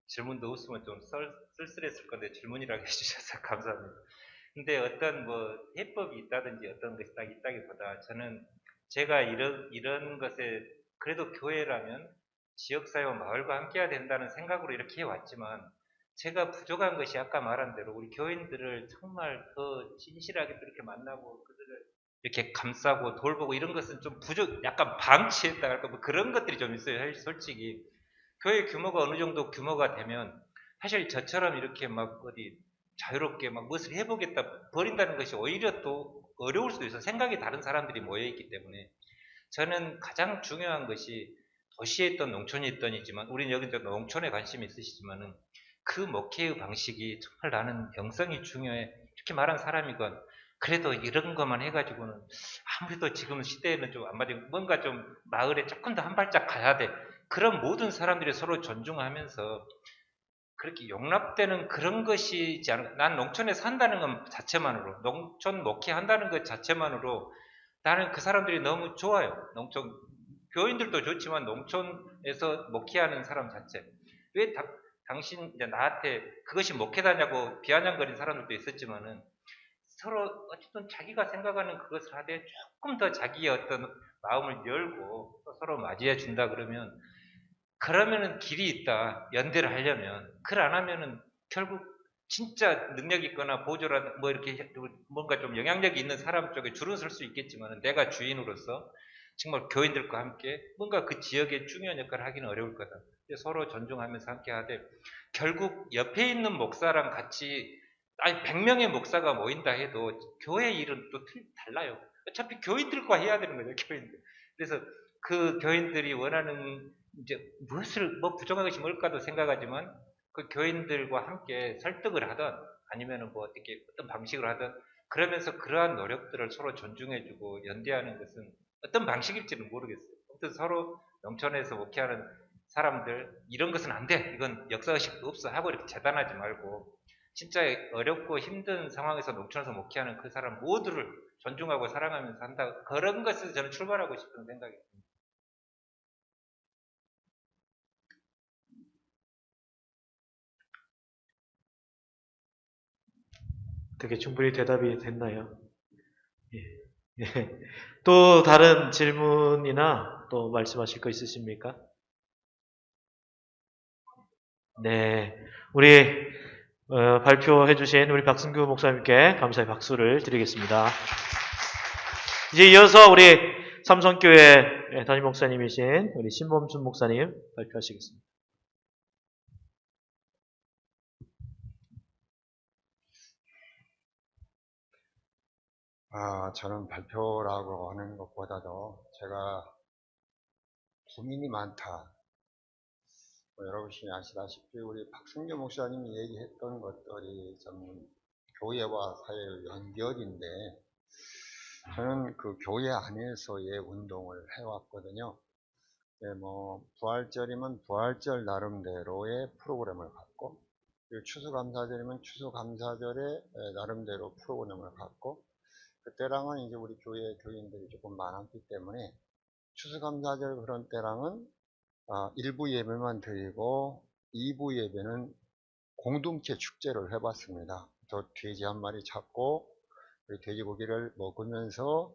질문도 없으면 좀 쓸쓸했을 건데 질문이라고 해주셔서 감사합니다. 근데 어떤 뭐 해법이 있다든지 어떤 것이 딱 있다기보다 저는 제가 이런 것에 그래도 교회라면 지역사회와 마을과 함께해야 된다는 생각으로 이렇게 해왔지만 제가 부족한 것이 아까 말한 대로 우리 교인들을 정말 더 진실하게 이렇게 만나고 그들을 이렇게 감싸고 돌보고 이런 것은 좀 약간 방치했다 할까 뭐 그런 것들이 좀 있어요. 솔직히 교회 규모가 어느 정도 규모가 되면 사실 저처럼 이렇게 막 어디 자유롭게 막 무엇을 해보겠다 버린다는 것이 오히려 또 어려울 수도 있어. 생각이 다른 사람들이 모여있기 때문에 저는 가장 중요한 것이 도시에 있던 농촌에 있던이지만 우리는 여기 농촌에 관심이 있으시지만은 그 목회의 방식이 정말 나는 영성이 중요해 이렇게 말한 사람이건 그래도 이런 것만 해가지고는 아무래도 지금 시대에는 좀 안 맞고 뭔가 좀 마을에 조금 더 한 발짝 가야 돼. 그런 모든 사람들이 서로 존중하면서 그렇게 용납되는 그런 것이지 않을까. 난 농촌에 산다는 것 자체만으로, 농촌 목회한다는 것 자체만으로 나는 그 사람들이 너무 좋아요. 농촌, 교인들도 좋지만 농촌에서 목회하는 사람 자체. 왜 당신, 이제 나한테 그것이 목회다냐고 비아냥거린 사람들도 있었지만은 서로 어쨌든 자기가 생각하는 그것을 하되 조금 더 자기의 어떤 마음을 열고 서로 맞이해 준다 그러면은 길이 있다. 연대를 하려면. 그걸 안 하면은 결국 진짜 능력 있거나 보조라 뭐 이렇게 뭔가 좀 영향력이 있는 사람 쪽에 줄은 설 수 있겠지만 내가 주인으로서 정말 교인들과 함께 뭔가 그 지역의 중요한 역할을 하기는 어려울 거다. 서로 존중하면서 함께 하되 결국 옆에 있는 목사랑 같이 아니 100명의 목사가 모인다 해도 교회 일은 또 달라요. 어차피 교인들과 해야 되는 거죠, 교인들. 그래서 그 교인들이 원하는 이제 무엇을 뭐 부정한 것이 뭘까도 생각하지만 그 교인들과 함께 설득을 하든 아니면은 뭐 어떻게 어떤 방식으로 하든 그러면서 그러한 노력들을 서로 존중해주고 연대하는 것은 어떤 방식일지는 모르겠어요. 아무튼 서로 농촌에서 목회하는 사람들 이런 것은 안 돼. 이건 역사의식도 없어 하고 이렇게 재단하지 말고 진짜 어렵고 힘든 상황에서 농촌에서 목회하는 그 사람 모두를 존중하고 사랑하면서 한다. 그런 것을 저는 출발하고 싶은 생각이 듭니다. 되게 충분히 대답이 됐나요? 예. 예. 또 다른 질문이나 또 말씀하실 거 있으십니까? 네. 우리 발표해 주신 우리 박승규 목사님께 감사의 박수를 드리겠습니다. 이제 이어서 우리 삼성교회 담임 목사님이신 우리 신범준 목사님 발표하시겠습니다. 저는 발표라고 하는 것보다도 제가 고민이 많다. 여러분이 아시다시피 우리 박승규 목사님이 얘기했던 것들이 좀 교회와 사회의 연결인데 저는 그 교회 안에서의 운동을 해왔거든요. 부활절이면 부활절 나름대로의 프로그램을 갖고 그리고 추수감사절이면 추수감사절의 나름대로 프로그램을 갖고 그때랑은 이제 우리 교회 교인들이 조금 많았기 때문에 추수감사절 그런 때랑은 1부 예배만 드리고 2부 예배는 공동체 축제를 해봤습니다. 또 돼지 한 마리 잡고 돼지고기를 먹으면서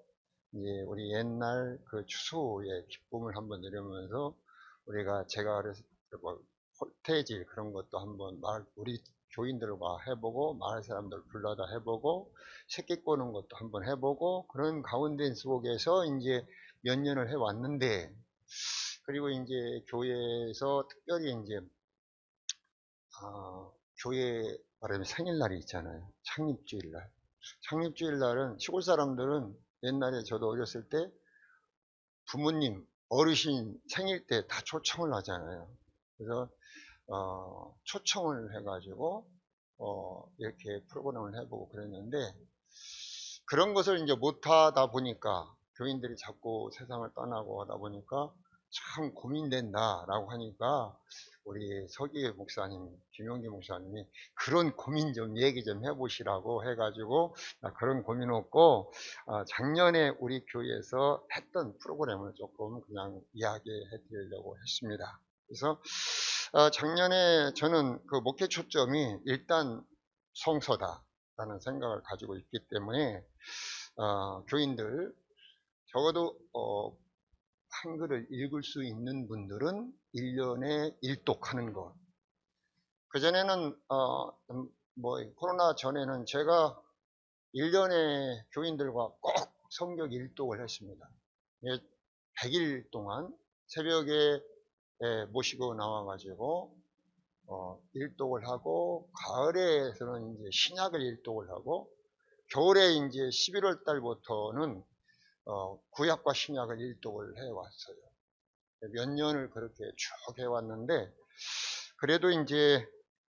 이제 우리 옛날 그 추수의 기쁨을 한번 누리면서 제가 그래서 뭐 홀태질 그런 것도 한번 우리 교인들과 해보고 마을 사람들 불러다 해보고 새끼 꼬는 것도 한번 해보고 그런 가운데 속에서 이제 몇 년을 해왔는데 그리고 이제 교회에서 특별히 이제 교회 말하면 생일날이 있잖아요. 창립주일날. 창립주일날은 시골 사람들은 옛날에 저도 어렸을 때 부모님, 어르신 생일 때 다 초청을 하잖아요. 그래서 초청을 해가지고 이렇게 프로그램을 해보고 그랬는데 그런 것을 이제 못하다 보니까 교인들이 자꾸 세상을 떠나고 하다 보니까 참 고민된다라고 하니까 우리 서기회 목사님, 김용기 목사님이 그런 고민 좀 얘기 좀 해보시라고 해가지고 그런 고민 없고 작년에 우리 교회에서 했던 프로그램을 조금 그냥 이야기해 드리려고 했습니다. 그래서 작년에 저는 그 목회 초점이 일단 성서다라는 생각을 가지고 있기 때문에 교인들 적어도 한글을 읽을 수 있는 분들은 1년에 1독하는 것. 그전에는 코로나 전에는 제가 1년에 교인들과 꼭 성경 1독을 했습니다. 100일 동안 새벽에 모시고 나와가지고 1독을 하고 가을에서는 이제 신약을 1독을 하고 겨울에 이제 11월 달부터는 구약과 신약을 1독을 해왔어요. 몇 년을 그렇게 쭉 해왔는데, 그래도 이제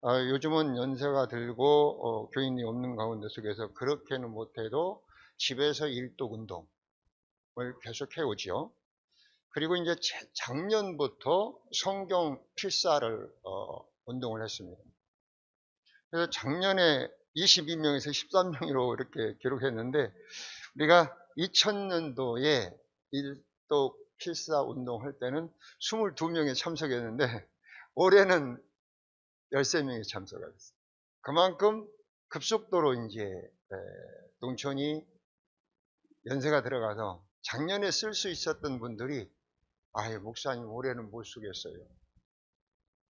요즘은 연세가 들고 교인이 없는 가운데 속에서 그렇게는 못해도 집에서 일독 운동을 계속 해오죠. 그리고 이제 작년부터 성경 필사를 운동을 했습니다. 그래서 작년에 22명에서 13명으로 이렇게 기록했는데, 우리가 2000년도에 일독 필사 운동할 때는 22명이 참석했는데 올해는 13명이 참석했어요. 그만큼 급속도로 이제 농촌이 연세가 들어가서 작년에 쓸 수 있었던 분들이 아유 목사님 올해는 못 쓰겠어요.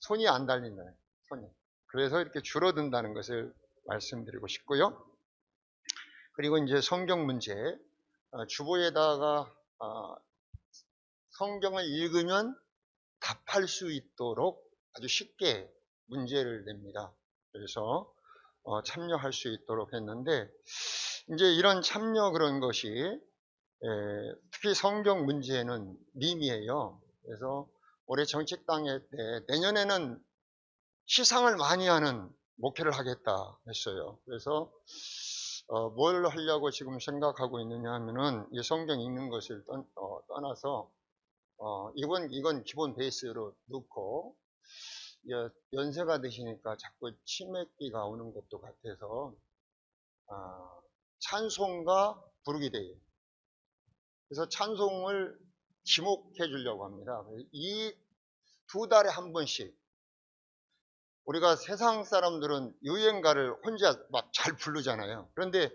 손이 안 달린다는 손이. 그래서 이렇게 줄어든다는 것을 말씀드리고 싶고요. 그리고 이제 성경 문제 주보에다가 성경을 읽으면 답할 수 있도록 아주 쉽게 문제를 냅니다. 그래서 참여할 수 있도록 했는데 이제 이런 참여 그런 것이 특히 성경 문제는 밈이에요. 그래서 올해 정책당회 때 내년에는 시상을 많이 하는 목회를 하겠다 했어요. 그래서 뭘 하려고 지금 생각하고 있느냐 하면은 이 성경 읽는 것을 떠나서 이건 기본 베이스로 넣고 연세가 드시니까 자꾸 치매기가 오는 것도 같아서 찬송가 부르기 대회. 그래서 찬송을 지목해 주려고 합니다. 이 2달에 한 번씩 우리가 세상 사람들은 유행가를 혼자 막 잘 부르잖아요. 그런데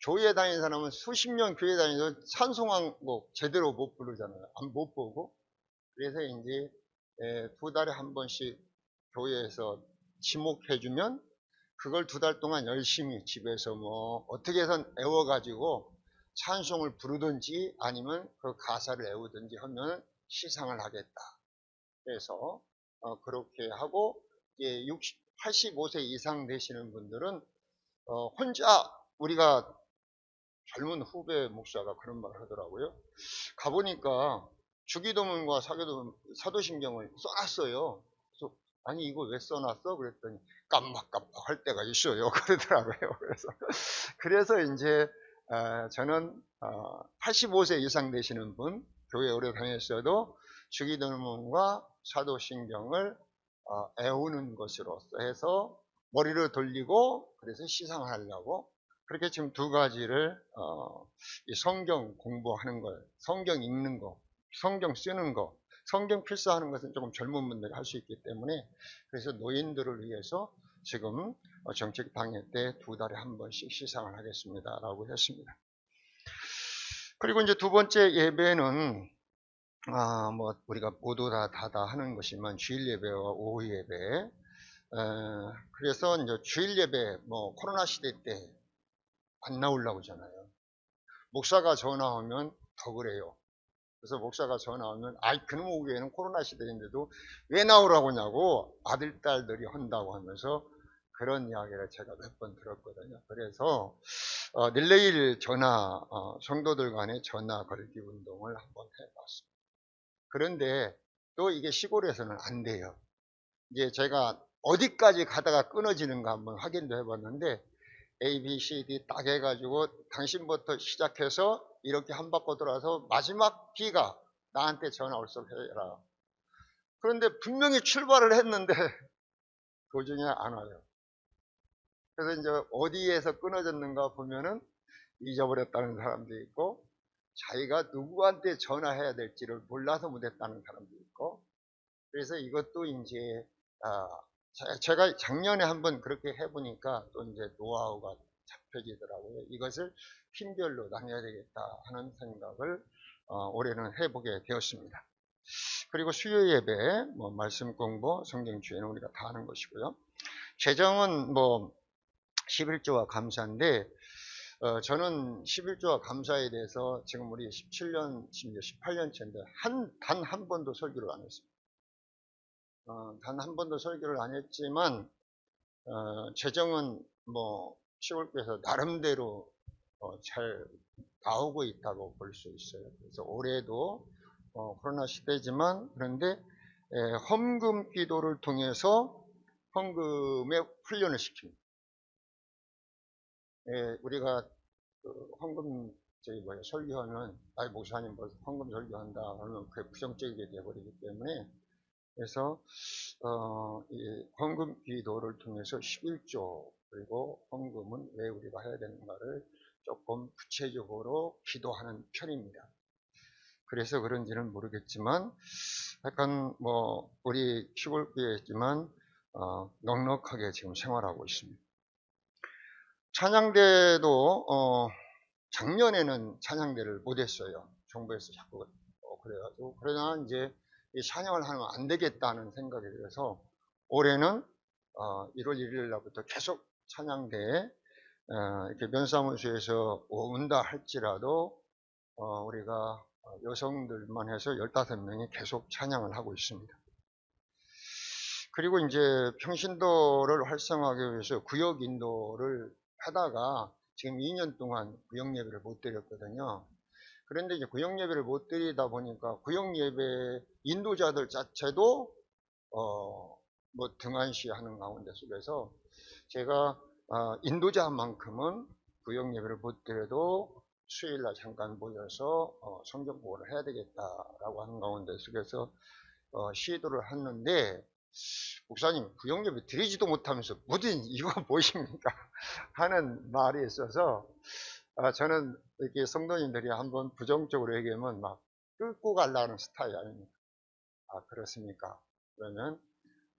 교회 다니는 사람은 수십 년 교회 다니면서 찬송한곡 제대로 못 부르잖아요. 못 보고. 그래서 이제 2달에 한 번씩 교회에서 지목해주면 그걸 2달 동안 열심히 집에서 뭐 어떻게 해서 애워가지고 찬송을 부르든지 아니면 그 가사를 애우든지 하면 시상을 하겠다. 그래서 그렇게 하고 85세 이상 되시는 분들은 혼자 우리가 젊은 후배 목사가 그런 말을 하더라고요. 가보니까 주기도문과 사도신경을 써놨어요. 그래서 아니 이거 왜 써놨어? 그랬더니 깜박깜박 할 때가 있어요. 그러더라고요. 그래서 이제 저는 85세 이상 되시는 분 교회 오래 다녔어도 주기도문과 사도신경을 애우는 것으로 해서 머리를 돌리고 그래서 시상을 하려고 그렇게 지금 2가지를 이 성경 공부하는 걸, 성경 읽는 거, 성경 쓰는 거, 성경 필사하는 것은 조금 젊은 분들이 할 수 있기 때문에 그래서 노인들을 위해서 지금 정책 당회 때 2달에 한 번씩 시상을 하겠습니다 라고 했습니다. 그리고 이제 2번째 예배는 뭐 우리가 모두 다 하는 것이지만 주일 예배와 오후 예배. 그래서 이제 주일 예배 뭐 코로나 시대 때 안 나오려고 하잖아요. 목사가 전화 오면 더 그래요. 그래서 목사가 전화 오면 그놈 오기에는 코로나 시대인데도 왜 나오라고 하냐고 아들 딸들이 한다고 하면서 그런 이야기를 제가 몇 번 들었거든요. 그래서 릴레이 전화 성도들 간의 전화 걸기 운동을 한번 해봤습니다. 그런데 또 이게 시골에서는 안 돼요. 이제 제가 어디까지 가다가 끊어지는가 한번 확인도 해봤는데 A, B, C, D 딱 해가지고 당신부터 시작해서 이렇게 한 바퀴 돌아서 마지막 B가 나한테 전화 올 수 해라. 그런데 분명히 출발을 했는데 도중에 안 와요. 그래서 이제 어디에서 끊어졌는가 보면은 잊어버렸다는 사람도 있고 자기가 누구한테 전화해야 될지를 몰라서 못했다는 사람도 있고 그래서 이것도 이제 제가 작년에 한번 그렇게 해보니까 또 이제 노하우가 잡혀지더라고요. 이것을 팀별로 나눠야 되겠다 하는 생각을 올해는 해보게 되었습니다. 그리고 수요 예배, 뭐 말씀 공부, 성경 주에는 우리가 다 하는 것이고요. 재정은 뭐 11조와 감사인데 저는 11조와 감사에 대해서 지금 우리 17년, 18년째인데 단 한 번도 설교를 안 했습니다. 단 한 번도 설교를 안 했지만 재정은 뭐 시골교회에서 나름대로 잘 나오고 있다고 볼 수 있어요. 그래서 올해도 코로나 시대지만 그런데 헌금 기도를 통해서 헌금에 훈련을 시킵니다. 우리가 헌금 설교하면 목사님 뭐 헌금 설교한다 하면 그게 부정적이게 되어버리기 때문에 그래서 이 헌금 기도를 통해서 11조 그리고 헌금은 왜 우리가 해야 되는가를 조금 구체적으로 기도하는 편입니다. 그래서 그런지는 모르겠지만 약간 뭐 우리 시골교회지만 넉넉하게 지금 생활하고 있습니다. 찬양대도 작년에는 찬양대를 못했어요. 정부에서 자꾸 그래가지고 그러나 이제 이 찬양을 하면 안 되겠다는 생각이 들어서 올해는 1월 1일 날부터 계속 찬양대에 이렇게 면사무소에서 온다 할지라도 우리가 여성들만 해서 15명이 계속 찬양을 하고 있습니다. 그리고 이제 평신도를 활성화하기 위해서 구역 인도를 하다가 지금 2년 동안 구역 예배를 못 드렸거든요. 그런데 이제 구역 예배를 못 드리다 보니까 구역 예배 인도자들 자체도 뭐 등한시하는 가운데 속에서 제가 인도자만큼은 구역 예배를 못 드려도 수요일날 잠깐 모여서 성경 공부를 해야 되겠다라고 하는 가운데 속에서 시도를 했는데 목사님 구역 예배 드리지도 못하면서 무슨 이거 보십니까? 하는 말이 있어서 저는 이렇게 성도님들이 한번 부정적으로 얘기하면 막 끌고 가려는 스타일 아닙니까? 그렇습니까? 그러면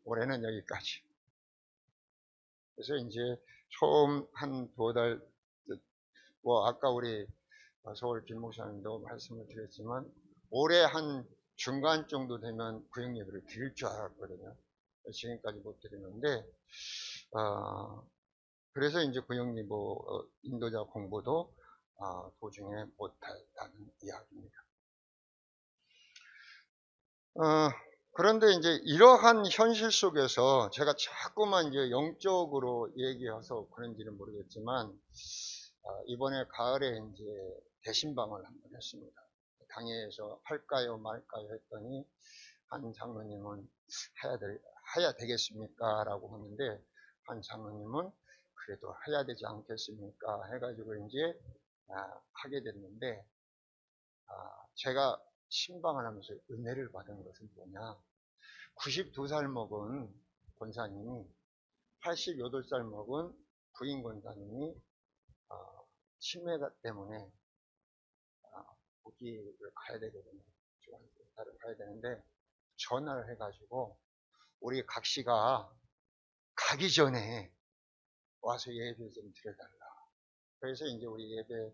올해는 여기까지. 그래서 이제 처음 한 2달, 뭐 아까 우리 서울 김 목사님도 말씀을 드렸지만 올해 한 중간 정도 되면 구역 예배를 드릴 줄 알았거든요. 지금까지 못 드리는데 그래서 이제 구역 예배 인도자 공부도 도중에 못했다는 이야기입니다. 그런데 이제 이러한 현실 속에서 제가 자꾸만 이제 영적으로 얘기해서 그런지는 모르겠지만 이번에 가을에 이제 대신방을 한번 했습니다. 당회에서 할까요 말까요 했더니 한 장로님은 해야 되겠습니까? 라고 하는데 한 장로님은 그래도 해야 되지 않겠습니까? 해가지고 이제 하게 됐는데 제가 신방을 하면서 은혜를 받은 것은 뭐냐? 92살 먹은 권사님이 88살 먹은 부인 권사님이 치매 때문에 거기를 가야 되거든요. 중환자를 가야 되는데 전화를 해가지고 우리 각 씨가 가기 전에 와서 예배 좀 드려달라. 그래서 이제 우리 예배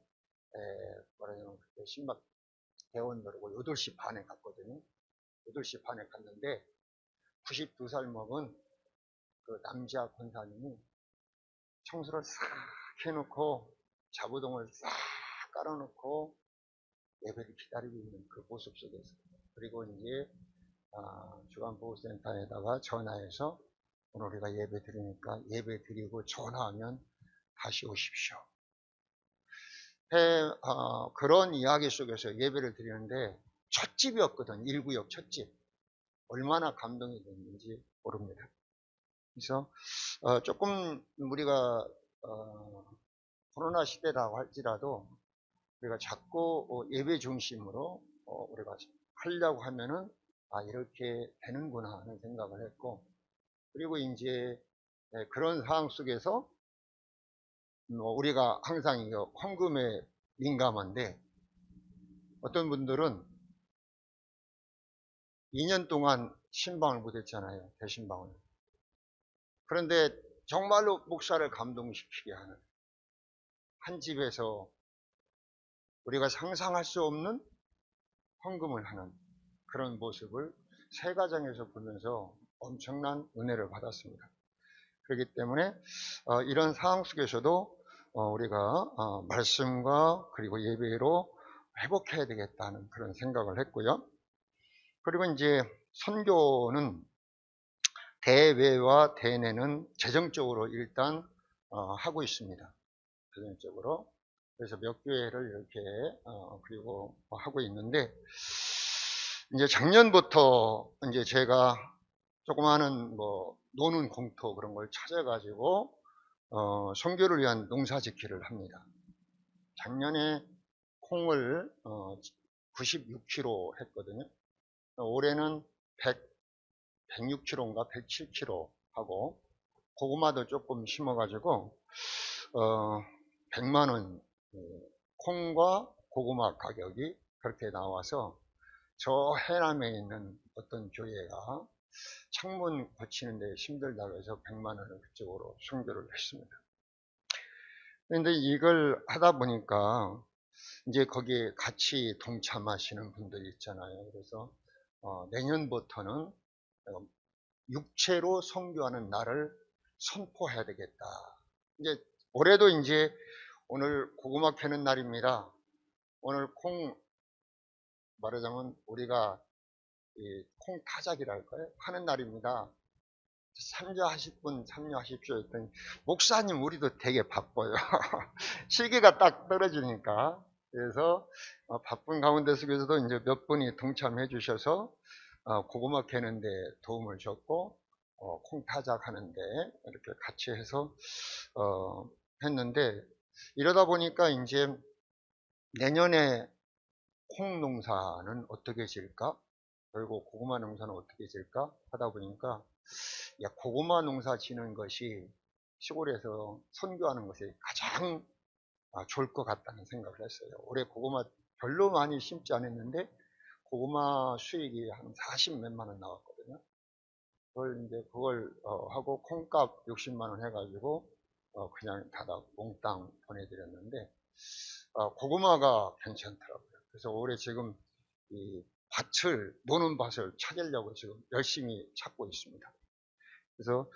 신박 대원들하고 8시 반에 갔거든요. 8시 반에 갔는데 92살 먹은 그 남자 권사님이 청소를 싹 해놓고 자부동을 싹 깔아놓고 예배를 기다리고 있는 그 모습 속에서 그리고 이제 주간보호센터에다가 전화해서 오늘 우리가 예배 드리니까 예배 드리고 전화하면 다시 오십시오. 그런 이야기 속에서 예배를 드리는데 찻집이었거든. 1구역 찻집. 얼마나 감동이 됐는지 모릅니다. 그래서 조금 우리가 코로나 시대라고 할지라도 우리가 자꾸 예배 중심으로 우리가 하려고 하면은 이렇게 되는구나 하는 생각을 했고 그리고 이제 그런 상황 속에서 우리가 항상 이거 헌금에 민감한데 어떤 분들은 2년 동안 신방을 못했잖아요. 대신방을. 그런데 정말로 목사를 감동시키게 하는 한 집에서 우리가 상상할 수 없는 헌금을 하는 그런 모습을 세 가정에서 보면서 엄청난 은혜를 받았습니다. 그렇기 때문에 이런 상황 속에서도 우리가 말씀과 그리고 예배로 회복해야 되겠다는 그런 생각을 했고요. 그리고 이제 선교는 대외와 대내는 재정적으로 일단 하고 있습니다. 재정적으로. 그래서 몇 교회를 이렇게 그리고 하고 있는데 이제 작년부터 이제 제가 조그마한 뭐 노는 공터 그런 걸 찾아가지고 선교를 위한 농사 짓기를 합니다. 작년에 콩을 96kg 했거든요. 올해는 106kg인가 107kg 하고 고구마도 조금 심어가지고 100만 원 콩과 고구마 가격이 그렇게 나와서 저 해남에 있는 어떤 교회가 창문 고치는데 힘들다고 해서 100만 원을 그쪽으로 선교를 했습니다. 그런데 이걸 하다 보니까 이제 거기에 같이 동참하시는 분들이 있잖아요. 그래서 내년부터는 육체로 선교하는 날을 선포해야 되겠다. 이제 올해도 이제 오늘 고구마 캐는 날입니다. 오늘 콩 말하자면 우리가 이 콩 타작이랄까요? 하는 날입니다. 참여하실 분 참여하십시오 했더니 목사님 우리도 되게 바빠요. 시기가 딱 떨어지니까 그래서 바쁜 가운데 속에서도 이제 몇 분이 동참해 주셔서 고구마 캐는데 도움을 줬고 콩 타작하는데 이렇게 같이 해서 했는데 이러다 보니까 이제 내년에 콩 농사는 어떻게 질까? 그리고 고구마 농사는 어떻게 질까? 하다 보니까 야, 고구마 농사 지는 것이 시골에서 선교하는 것이 가장 좋을 것 같다는 생각을 했어요. 올해 고구마 별로 많이 심지 않았는데 고구마 수익이 한 40 몇만 원 나왔거든요. 그걸 하고 콩값 60만 원 해가지고 그냥 다다 몽땅 보내드렸는데 고구마가 괜찮더라고요. 그래서 올해 지금 이 노는 밭을 찾으려고 지금 열심히 찾고 있습니다. 그래서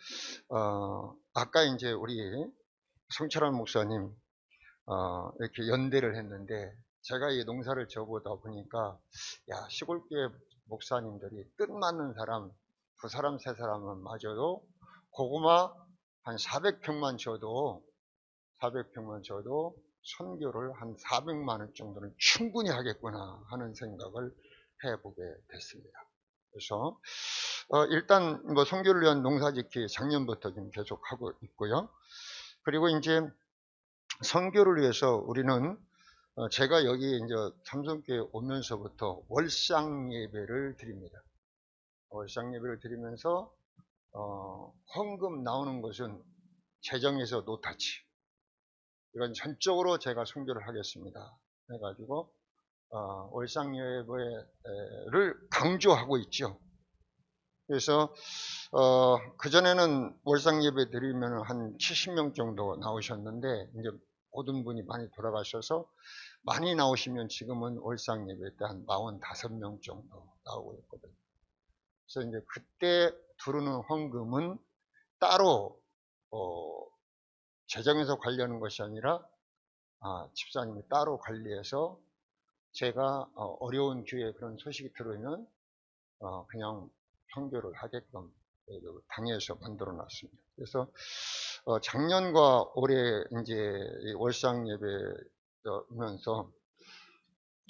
아까 이제 우리 성철환 목사님 이렇게 연대를 했는데 제가 이 농사를 지어보다 보니까 야 시골교회 목사님들이 뜻맞는 사람 두 사람 세 사람은 맞아도 고구마 한 400평만 줘도 선교를 한 400만 원 정도는 충분히 하겠구나 하는 생각을 해보게 됐습니다. 그래서 일단 뭐 선교를 위한 농사짓기 작년부터 지금 계속 하고 있고요. 그리고 이제 선교를 위해서 우리는 제가 여기 이제 삼성교회 오면서부터 월상 예배를 드립니다. 월상 예배를 드리면서 헌금 나오는 것은 재정에서 노타치. 이건 전적으로 제가 선교를 하겠습니다. 해가지고 월상 예배를 강조하고 있죠. 그래서 그전에는 월상 예배 드리면 한 70명 정도 나오셨는데 이제 모든 분이 많이 돌아가셔서 많이 나오시면 지금은 월상 예배 때 한 45명 정도 나오고 있거든요. 그래서 이제 그때 두르는 헌금은 따로 재정에서 관리하는 것이 아니라 집사님이 따로 관리해서 제가 어려운 교회 그런 소식이 들으면 그냥 선교를 하게끔 당에서 만들어 놨습니다. 그래서 작년과 올해 이제 월상 예배면서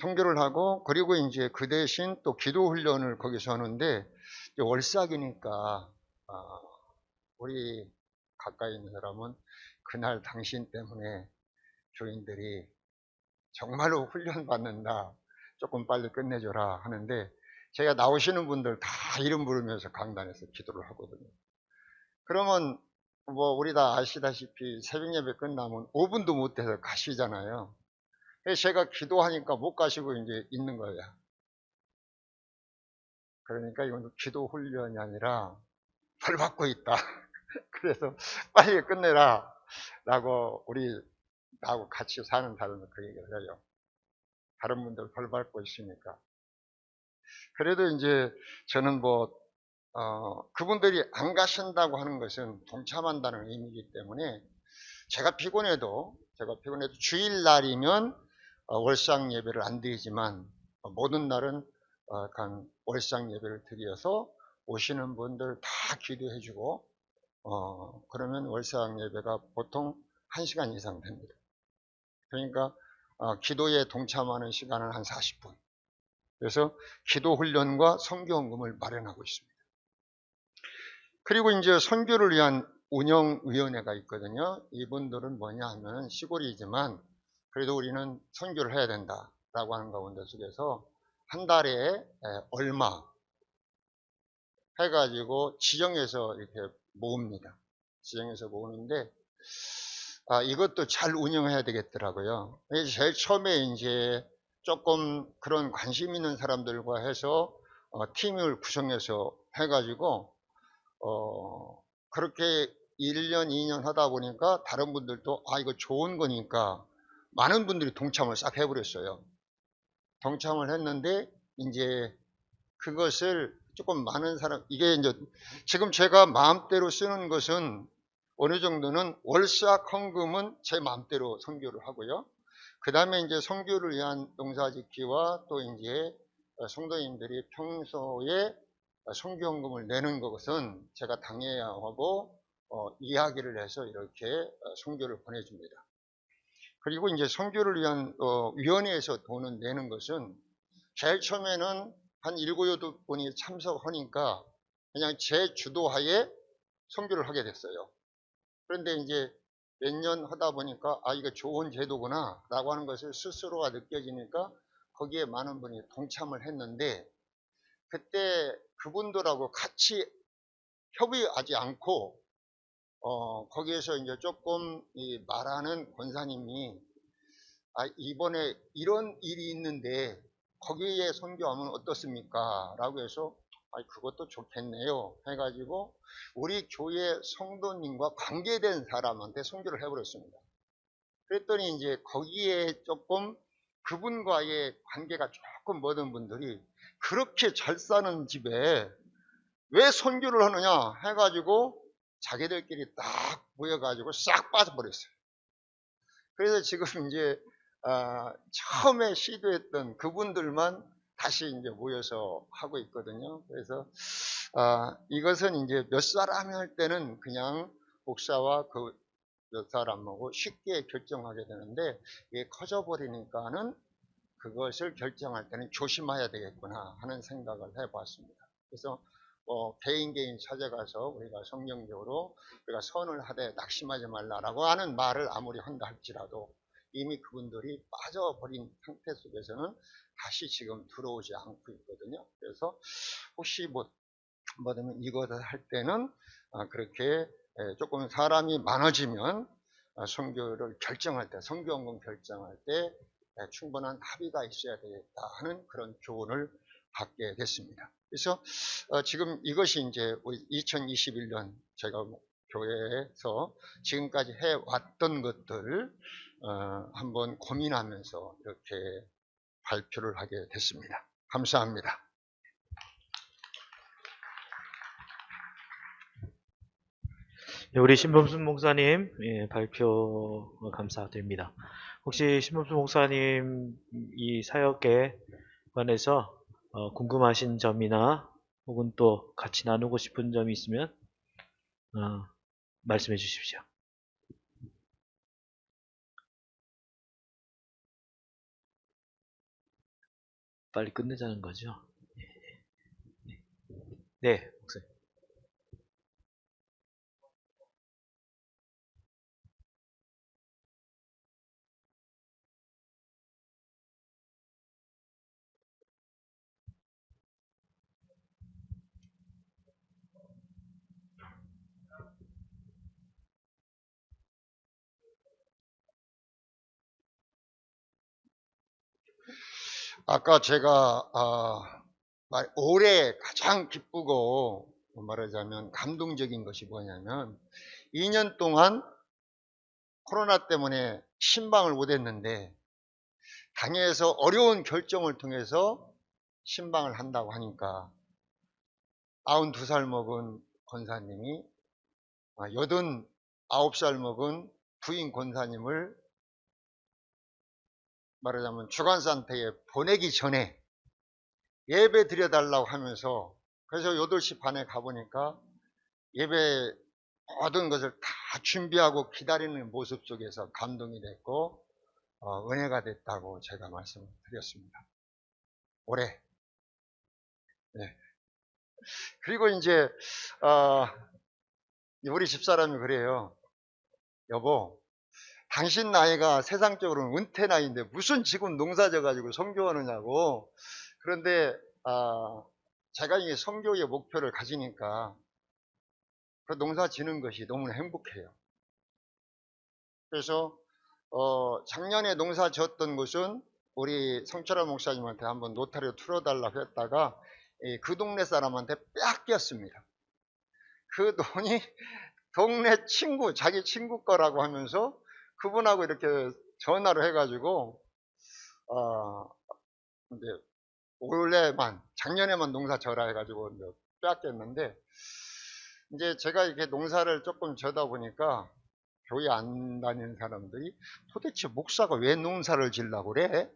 선교를 하고 그리고 이제 그 대신 또 기도 훈련을 거기서 하는데 월삭이니까 우리 가까이 있는 사람은 그날 당신 때문에 교인들이 정말로 훈련 받는다. 조금 빨리 끝내줘라 하는데 제가 나오시는 분들 다 이름 부르면서 강단에서 기도를 하거든요. 그러면 뭐 우리 다 아시다시피 새벽 예배 끝나면 5분도 못 돼서 가시잖아요. 그래서 제가 기도하니까 못 가시고 이제 있는 거예요. 그러니까 이건 기도 훈련이 아니라 벌 받고 있다. 그래서 빨리 끝내라 라고 나하고 같이 사는 사람은 그 얘기를 해요. 다른 분들 벌 받고 있으니까. 그래도 이제 저는 그분들이 안 가신다고 하는 것은 동참한다는 의미이기 때문에 제가 피곤해도 주일날이면 월상 예배를 안 드리지만 모든 날은 월상 예배를 드려서 오시는 분들 다 기도해주고 그러면 월상 예배가 보통 1시간 이상 됩니다. 그러니까 기도에 동참하는 시간은 한 40분. 그래서 기도훈련과 선교헌금을 마련하고 있습니다. 그리고 이제 선교를 위한 운영위원회가 있거든요. 이분들은 뭐냐 하면 시골이지만 그래도 우리는 선교를 해야 된다라고 하는 가운데 속에서 한 달에 얼마 해가지고 지정해서 이렇게 모읍니다. 지정해서 모으는데 이것도 잘 운영해야 되겠더라고요. 제일 처음에 이제 조금 그런 관심 있는 사람들과 해서 팀을 구성해서 해가지고 그렇게 1년, 2년 하다 보니까 다른 분들도 이거 좋은 거니까 많은 분들이 동참을 싹 해버렸어요. 동참을 했는데 이제 그것을 조금 많은 사람, 이게 이제 지금 제가 마음대로 쓰는 것은 어느 정도는 월수학 헌금은 제 마음대로 선교를 하고요. 그 다음에 이제 선교를 위한 농사짓기와 또 이제 성도님들이 평소에 선교헌금을 내는 것은 제가 당회하고 이야기를 해서 이렇게 선교를 보내줍니다. 그리고 이제 선교를 위한 위원회에서 돈을 내는 것은 제일 처음에는 한 7, 8분이 참석하니까 그냥 제 주도하에 선교를 하게 됐어요. 그런데 이제 몇 년 하다 보니까 이거 좋은 제도구나 라고 하는 것을 스스로가 느껴지니까 거기에 많은 분이 동참을 했는데 그때 그분들하고 같이 협의하지 않고 거기에서 이제 조금 말하는 권사님이 이번에 이런 일이 있는데 거기에 선교하면 어떻습니까? 라고 해서 그것도 좋겠네요 해가지고 우리 교회 성도님과 관계된 사람한테 선교를 해버렸습니다. 그랬더니 이제 거기에 조금 그분과의 관계가 조금 멀은 분들이 그렇게 잘 사는 집에 왜 선교를 하느냐 해가지고 자기들끼리 딱 모여가지고 싹 빠져버렸어요. 그래서 지금 이제 처음에 시도했던 그분들만 다시 이제 모여서 하고 있거든요. 그래서 이것은 이제 몇 사람이 할 때는 그냥 목사와 그 몇 사람하고 쉽게 결정하게 되는데 이게 커져버리니까는 그것을 결정할 때는 조심해야 되겠구나 하는 생각을 해봤습니다. 그래서 개인 찾아가서 우리가 성경적으로 우리가 선을 하되 낙심하지 말라라고 하는 말을 아무리 한다 할지라도 이미 그분들이 빠져버린 상태 속에서는 다시 지금 들어오지 않고 있거든요. 그래서 혹시 뭐냐면 이것을 할 때는 그렇게 조금 사람이 많아지면 선교를 결정할 때, 선교헌금 결정할 때 충분한 합의가 있어야 되겠다 하는 그런 교훈을 받게 됐습니다. 그래서 지금 이것이 이제 2021년 제가 교회에서 지금까지 해왔던 것들 한번 고민하면서 이렇게 발표를 하게 됐습니다. 감사합니다. 네, 우리 신범순 목사님 발표 감사드립니다. 혹시 신범순 목사님 이 사역에 관해서 궁금하신 점이나 혹은 또 같이 나누고 싶은 점이 있으면 말씀해 주십시오. 빨리 끝내자는 거죠? 네, 목사님. 아까 제가 올해 가장 기쁘고 말하자면 감동적인 것이 뭐냐면 2년 동안 코로나 때문에 신방을 못했는데 당회에서 어려운 결정을 통해서 신방을 한다고 하니까 92살 먹은 권사님이 89살 먹은 부인 권사님을 말하자면 주간산터에 보내기 전에 예배 드려달라고 하면서 그래서 8시 반에 가보니까 예배 모든 것을 다 준비하고 기다리는 모습 속에서 감동이 됐고 은혜가 됐다고 제가 말씀을 드렸습니다. 올해 네. 그리고 이제, 어, 우리 집사람이 그래요. 여보, 당신 나이가 세상적으로는 은퇴 나이인데 무슨 지금 농사 져가지고 선교하느냐고. 그런데, 제가 이 선교의 목표를 가지니까 그 농사 지는 것이 너무나 행복해요. 그래서, 작년에 농사 지었던 곳은 우리 성철아 목사님한테 한번 노타리로 틀어달라고 했다가 그 동네 사람한테 뺏겼습니다. 그 돈이 동네 친구, 자기 친구 거라고 하면서 그분하고 이렇게 전화를 해가지고, 이제 올해만, 작년에만 농사 져라 해가지고 이제 뺏겼는데, 이제 제가 이렇게 농사를 조금 져다 보니까 교회 안 다니는 사람들이 도대체 목사가 왜 농사를 지려고 그래?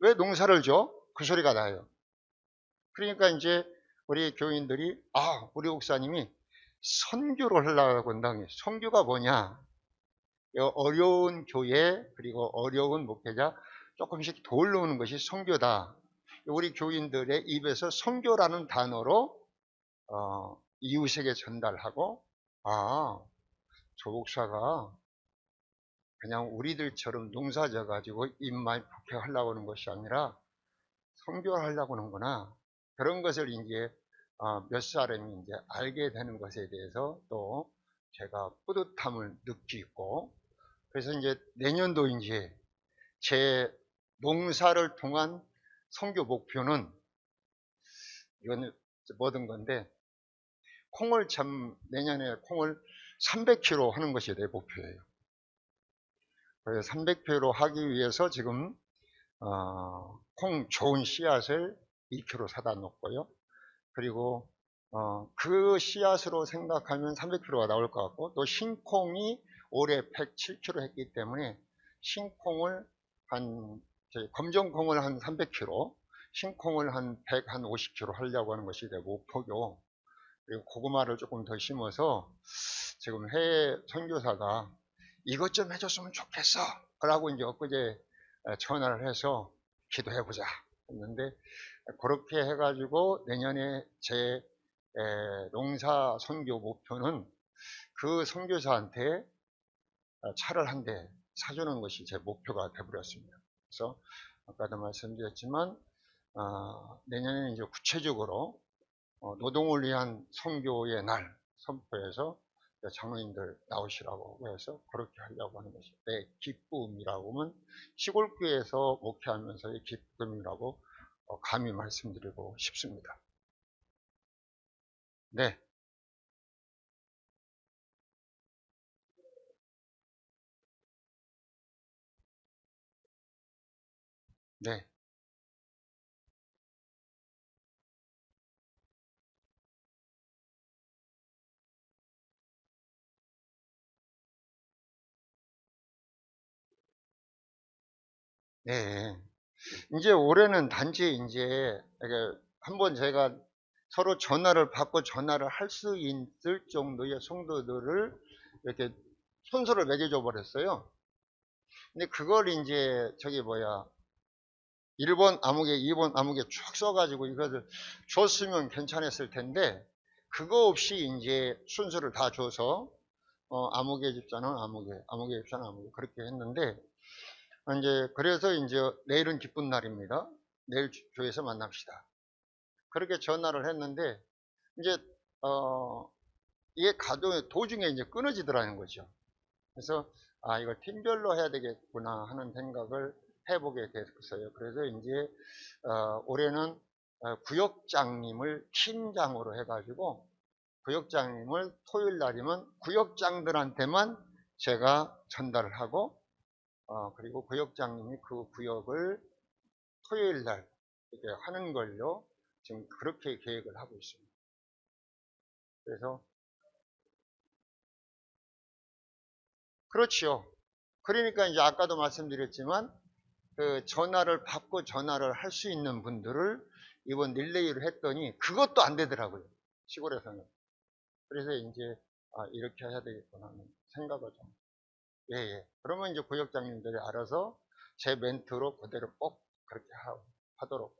왜 농사를 져? 그 소리가 나요. 그러니까 이제 우리 교인들이, 우리 목사님이 선교를 하려고 한다. 선교가 뭐냐? 어려운 교회, 그리고 어려운 목회자 조금씩 도우는 것이 선교다. 우리 교인들의 입에서 선교라는 단어로 이웃에게 전달하고, 저 목사가 그냥 우리들처럼 농사 져가지고 입만 북해하려고 하는 것이 아니라 선교하려고 하는구나. 그런 것을 이제 몇 사람이 이제 알게 되는 것에 대해서 또 제가 뿌듯함을 느끼고, 그래서 이제 내년도 이제 제 농사를 통한 선교 목표는, 이건 뭐든 건데, 내년에 콩을 300kg 하는 것이 내 목표예요. 그래서 300kg 하기 위해서 지금 콩 좋은 씨앗을 2kg 사다 놓고요. 그리고 그 씨앗으로 생각하면 300kg가 나올 것 같고, 또 신콩이 올해 107kg 했기 때문에 신콩을 검정콩을 한 300kg, 신콩을 한 150kg 하려고 하는 것이 내 목표고, 그리고 고구마를 조금 더 심어서 지금 해외 선교사가 이것 좀 해줬으면 좋겠어 라고 이제 엊그제 전화를 해서 기도해보자 했는데, 그렇게 해가지고 내년에 제 농사 선교 목표는 그 선교사한테 차를 한 대 사주는 것이 제 목표가 되어버렸습니다. 그래서 아까도 말씀드렸지만 내년에는 이제 구체적으로 노동을 위한 선교의 날 선포해서 장로님들 나오시라고 해서 그렇게 하려고 하는 것이 내 기쁨이라고 하면 시골교회에서 목회하면서의 기쁨이라고 감히 말씀드리고 싶습니다. 네. 네. 네. 이제 올해는 단지 이제 한번 제가 서로 전화를 받고 전화를 할 수 있을 정도의 성도들을 이렇게 손수를 매겨줘 버렸어요. 근데 그걸 이제 1번 아무개, 2번 아무개 쭉 써가지고 이것을 줬으면 괜찮았을 텐데, 그거 없이 이제 순서를 다 줘서 아무개 집사는 아무개, 아무개 집사는 아무개 그렇게 했는데, 이제 그래서 이제 내일은 기쁜 날입니다. 내일 교회에서 만납시다. 그렇게 전화를 했는데, 이제 이게 도중에 이제 끊어지더라는 거죠. 그래서 이걸 팀별로 해야 되겠구나 하는 생각을 해보게 됐어요. 그래서 이제 올해는 구역장님을 팀장으로 해가지고, 구역장님을 토요일 날이면 구역장들한테만 제가 전달을 하고, 그리고 구역장님이 그 구역을 토요일 날 이렇게 하는 걸로 지금 그렇게 계획을 하고 있습니다. 그래서 그렇죠. 그러니까 이제 아까도 말씀드렸지만 그 전화를 받고 전화를 할 수 있는 분들을 이번 릴레이를 했더니 그것도 안 되더라고요. 시골에서는. 그래서 이제 이렇게 해야 되겠구나 하는 생각을 좀. 예. 그러면 이제 구역장님들이 알아서 제 멘트로 그대로 꼭 그렇게 하도록